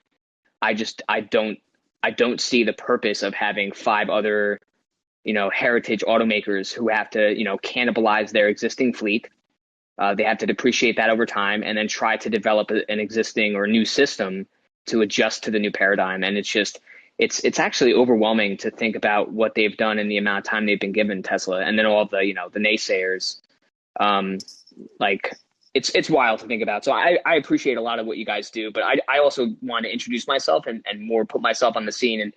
I don't see the purpose of having 5 other heritage automakers who have to, cannibalize their existing fleet. They have to depreciate that over time and then try to develop an existing or new system to adjust to the new paradigm. And it's actually overwhelming to think about what they've done in the amount of time they've been given, Tesla, and then all of the, the naysayers. Like, it's wild to think about. So I appreciate a lot of what you guys do, but I also want to introduce myself and more put myself on the scene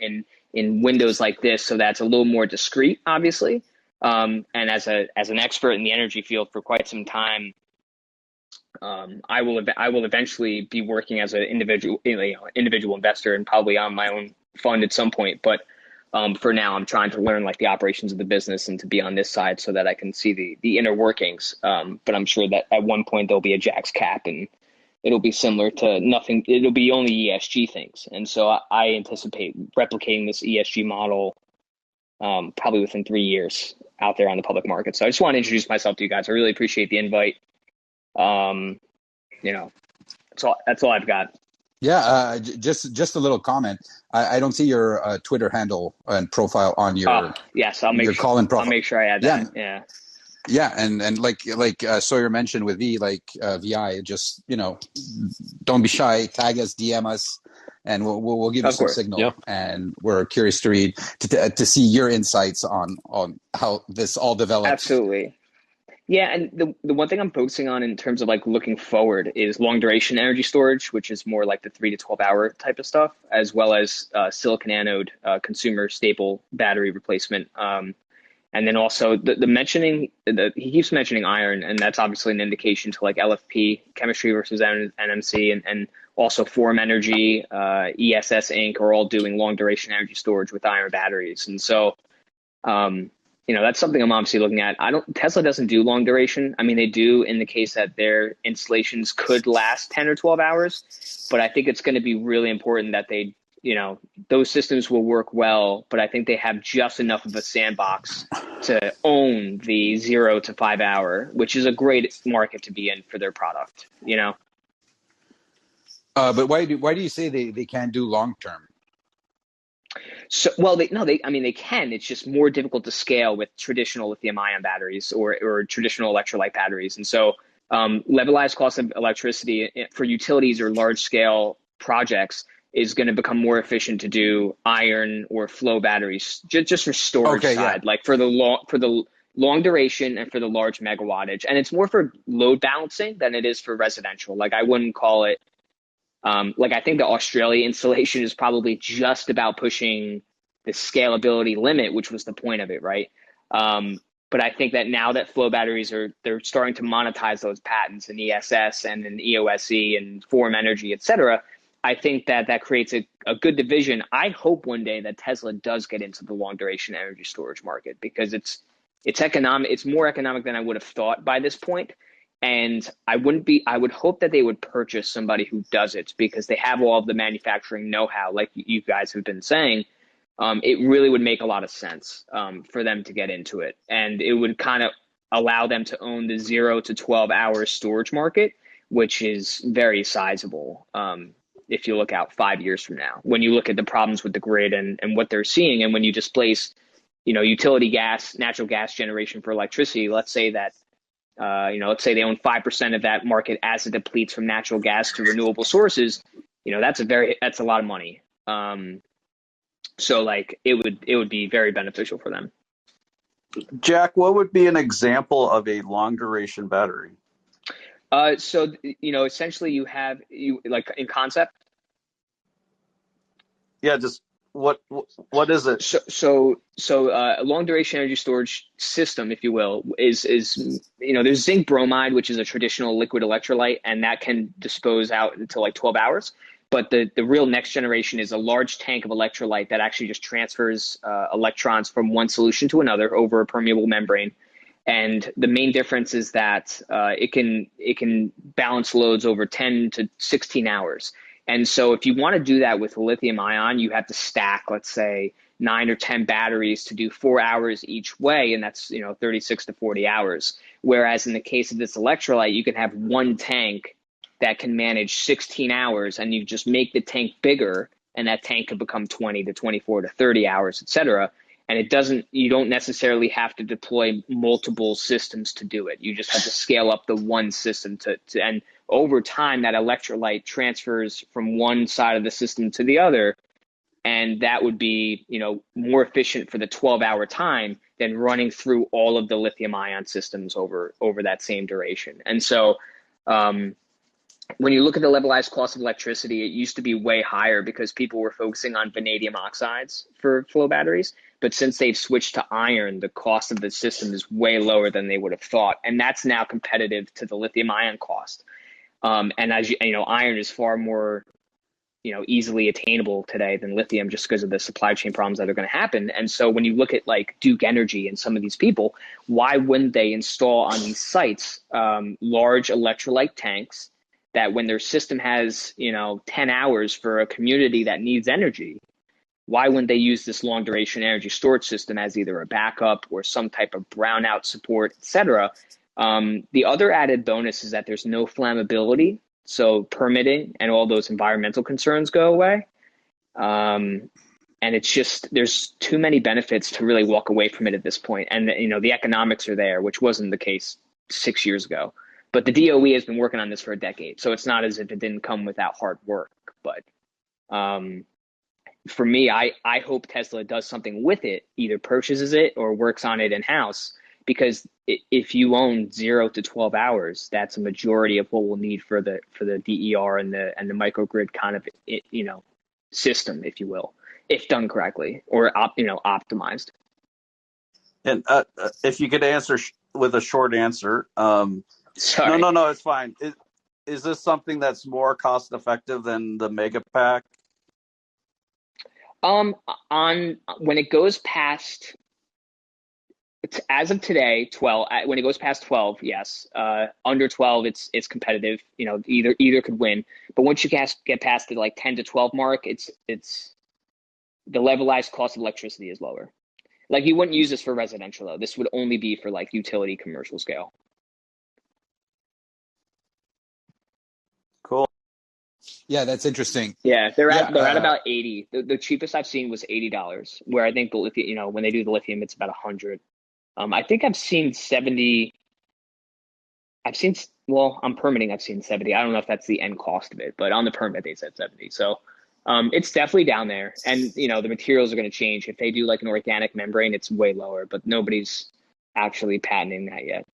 in windows like this, so that's a little more discreet, obviously. And as an expert in the energy field for quite some time, I will eventually be working as an individual investor and probably on my own fund at some point. But for now, I'm trying to learn, like, the operations of the business and to be on this side so that I can see the inner workings. But I'm sure that at one point there'll be a Jack's cap, and it'll be similar to nothing. It'll be only ESG things. And so I anticipate replicating this ESG model probably within 3 years out there on the public market. So I just want to introduce myself to you guys. I really appreciate the invite. That's all I've got. Yeah, just a little comment. I don't see your Twitter handle and profile on your yes, I'll make call in profile. I'll make sure I add that. Yeah, and like Sawyer mentioned with VI, just don't be shy, tag us, DM us, and we'll give you some signal. Yeah. And we're curious to read to see your insights on how this all develops. Absolutely. Yeah, and the one thing I'm focusing on in terms of, like, looking forward is long duration energy storage, which is more like the 3 to 12 hour type of stuff, as well as silicon anode consumer staple battery replacement. And then also the mentioning, he keeps mentioning iron, and that's obviously an indication to, like, LFP chemistry versus NMC, and also Form Energy, ESS Inc. are all doing long duration energy storage with iron batteries. And so, that's something I'm obviously looking at. Tesla doesn't do long duration. I mean, they do in the case that their installations could last 10 or 12 hours, but I think it's going to be really important that they, those systems will work well, but I think they have just enough of a sandbox to own the 0 to 5 hour, which is a great market to be in for their product, But why do you say they can't do long term? So, well, they can. It's just more difficult to scale with traditional lithium-ion batteries or traditional electrolyte batteries. And so, levelized cost of electricity for utilities or large-scale projects is going to become more efficient to do iron or flow batteries, just for storage side, like for the long duration and for the large megawattage. And it's more for load balancing than it is for residential. Like, I wouldn't call it. I think the Australia installation is probably just about pushing the scalability limit, which was the point of it, right? But I think that now that flow batteries they're starting to monetize those patents in ESS and in EOSE and Form Energy, et cetera, I think that creates a good division. I hope one day that Tesla does get into the long duration energy storage market, because It's economic. It's more economic than I would have thought by this point. And I would hope that they would purchase somebody who does it because they have all of the manufacturing know-how, like you guys have been saying. It really would make a lot of sense for them to get into it. And it would kind of allow them to own the 0 to 12 hour storage market, which is very sizable if you look out 5 years from now. When you look at the problems with the grid and what they're seeing, and when you displace, utility gas, natural gas generation for electricity, let's say that, let's say they own 5% of that market as it depletes from natural gas to renewable sources, that's a lot of money. So like it would be very beneficial for them. Jack, what would be an example of a long duration battery? So essentially you like in concept. Yeah, just what is it? So a long duration energy storage system, if you will, is there's zinc bromide, which is a traditional liquid electrolyte, and that can dispose out until like 12 hours. But the real next generation is a large tank of electrolyte that actually just transfers electrons from one solution to another over a permeable membrane. And the main difference is that it can balance loads over 10 to 16 hours. And so if you want to do that with lithium ion, you have to stack, let's say, 9 or 10 batteries to do 4 hours each way, and that's 36 to 40 hours. Whereas in the case of this electrolyte, you can have one tank that can manage 16 hours, and you just make the tank bigger, and that tank could become 20 to 24 to 30 hours, et cetera. And you don't necessarily have to deploy multiple systems to do it. You just have to scale up the one system and over time that electrolyte transfers from one side of the system to the other. And that would be, more efficient for the 12-hour time than running through all of the lithium ion systems over that same duration. And so, when you look at the levelized cost of electricity, it used to be way higher because people were focusing on vanadium oxides for flow batteries. But since they've switched to iron, the cost of the system is way lower than they would have thought. And that's now competitive to the lithium ion cost. And as iron is far more, easily attainable today than lithium just because of the supply chain problems that are going to happen. And so when you look at like Duke Energy and some of these people, why wouldn't they install on these sites large electrolyte tanks that when their system has, 10 hours for a community that needs energy, why wouldn't they use this long duration energy storage system as either a backup or some type of brownout support, et cetera? The other added bonus is that there's no flammability. So permitting and all those environmental concerns go away. And it's just, there's too many benefits to really walk away from it at this point. And, the economics are there, which wasn't the case 6 years ago. But the DOE has been working on this for a decade. So it's not as if it didn't come without hard work. But for me, I hope Tesla does something with it, either purchases it or works on it in-house. Because if you own 0 to 12 hours, that's a majority of what we'll need for the DER and the microgrid kind of system, if you will, if done correctly or optimized. And if you could answer with a short answer, Sorry. No, it's fine. Is this something that's more cost effective than the mega pack? When it goes past. As of today, 12. When it goes past 12, yes. Under 12, it's competitive. Either could win. But once you get past the like 10 to 12 mark, it's the levelized cost of electricity is lower. Like you wouldn't use this for residential though. This would only be for like utility commercial scale. Cool. Yeah, that's interesting. Yeah, they're at about 80. The cheapest I've seen was $80. Where I think the lithium, when they do the lithium, it's about 100. I think I've seen 70. On permitting, I've seen 70. I don't know if that's the end cost of it, but on the permit, they said 70. So it's definitely down there. And, the materials are going to change. If they do like an organic membrane, it's way lower, but nobody's actually patenting that yet.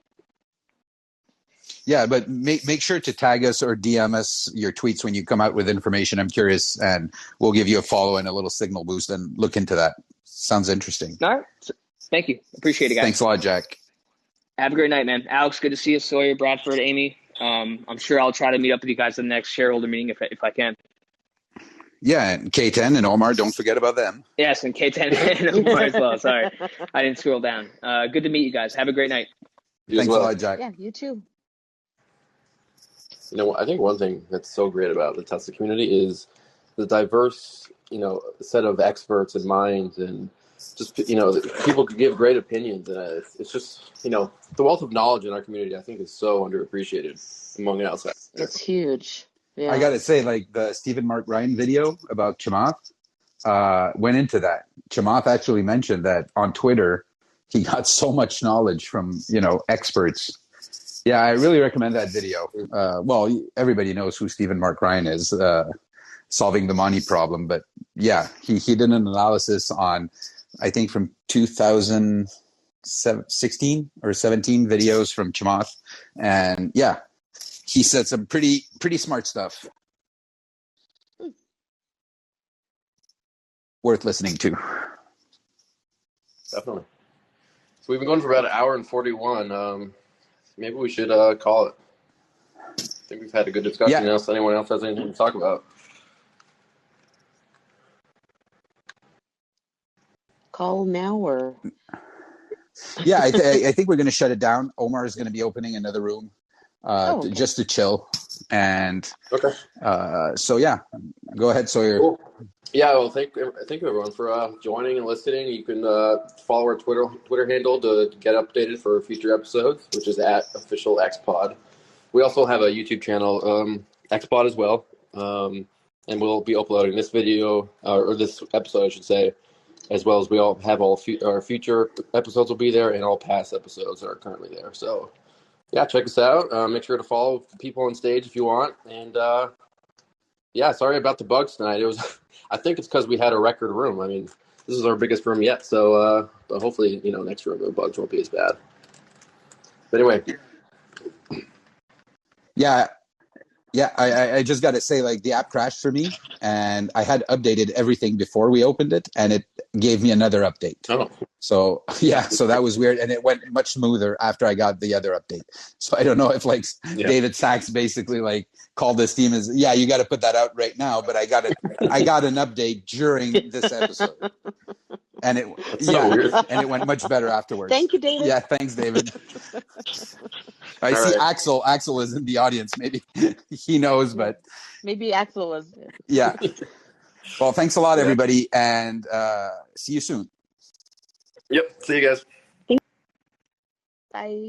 Yeah, but make sure to tag us or DM us your tweets when you come out with information. I'm curious, and we'll give you a follow and a little signal boost and look into that. Sounds interesting. All right. Thank you. Appreciate it, guys. Thanks a lot, Jack. Have a great night, man. Alex, good to see you. Sawyer, Bradford, Amy. I'm sure I'll try to meet up with you guys at the next shareholder meeting if I can. Yeah, and K10 and Omar, don't forget about them. Yes, and K10 and Omar as well. Sorry, I didn't scroll down. Good to meet you guys. Have a great night. You as Thanks a well. lot, Jack. Yeah, you too. You know, I think one thing that's so great about the Tesla community is the diverse, set of experts and minds, and just people could give great opinions, and it's just the wealth of knowledge in our community I think is so underappreciated among outsiders. It's huge. I Yeah. gotta say, like the Stephen Mark Ryan video about Chamath went into that. Chamath actually mentioned that on Twitter he got so much knowledge from experts. Yeah, I really recommend that video. Well, everybody knows who Stephen Mark Ryan is, solving the money problem. But yeah, he did an analysis on, I think, from 2016 or 17 videos from Chamath, and yeah, he said some pretty smart stuff. Worth listening to. Definitely. So we've been going for about an hour and 41. Maybe we should call it. I think we've had a good discussion. Yeah. Unless anyone else has anything to talk about. Call now or? Yeah, I think we're going to shut it down. Omar is going to be opening another room Okay. just to chill. And okay. So yeah, go ahead, Sawyer. Cool. Yeah, well, thank you everyone for joining and listening. You can follow our Twitter handle to get updated for future episodes, which is @officialxpod. We also have a YouTube channel, XPod as well, and we'll be uploading this video or this episode, I should say, as well as we all have our future episodes will be there, and all past episodes that are currently there. So, yeah, check us out. Make sure to follow people on stage if you want, and yeah, sorry about the bugs tonight. It was, I think it's because we had a record room. I mean, this is our biggest room yet, so but hopefully, next room the bugs won't be as bad. But anyway, yeah, I just got to say, like, the app crashed for me, and I had updated everything before we opened it, and it gave me another update. Oh. So yeah, so that was weird, and it went much smoother after I got the other update. So I don't know if David Sachs basically called this team as, yeah, you got to put that out right now, but I got an update during this episode, and it and it went much better afterwards. Thank you, David. Yeah, thanks, David. I see Axel. Axel is in the audience. Maybe he knows, but maybe Axel was. Yeah. Well, thanks a lot, everybody, and see you soon. Yep. See you guys. Bye.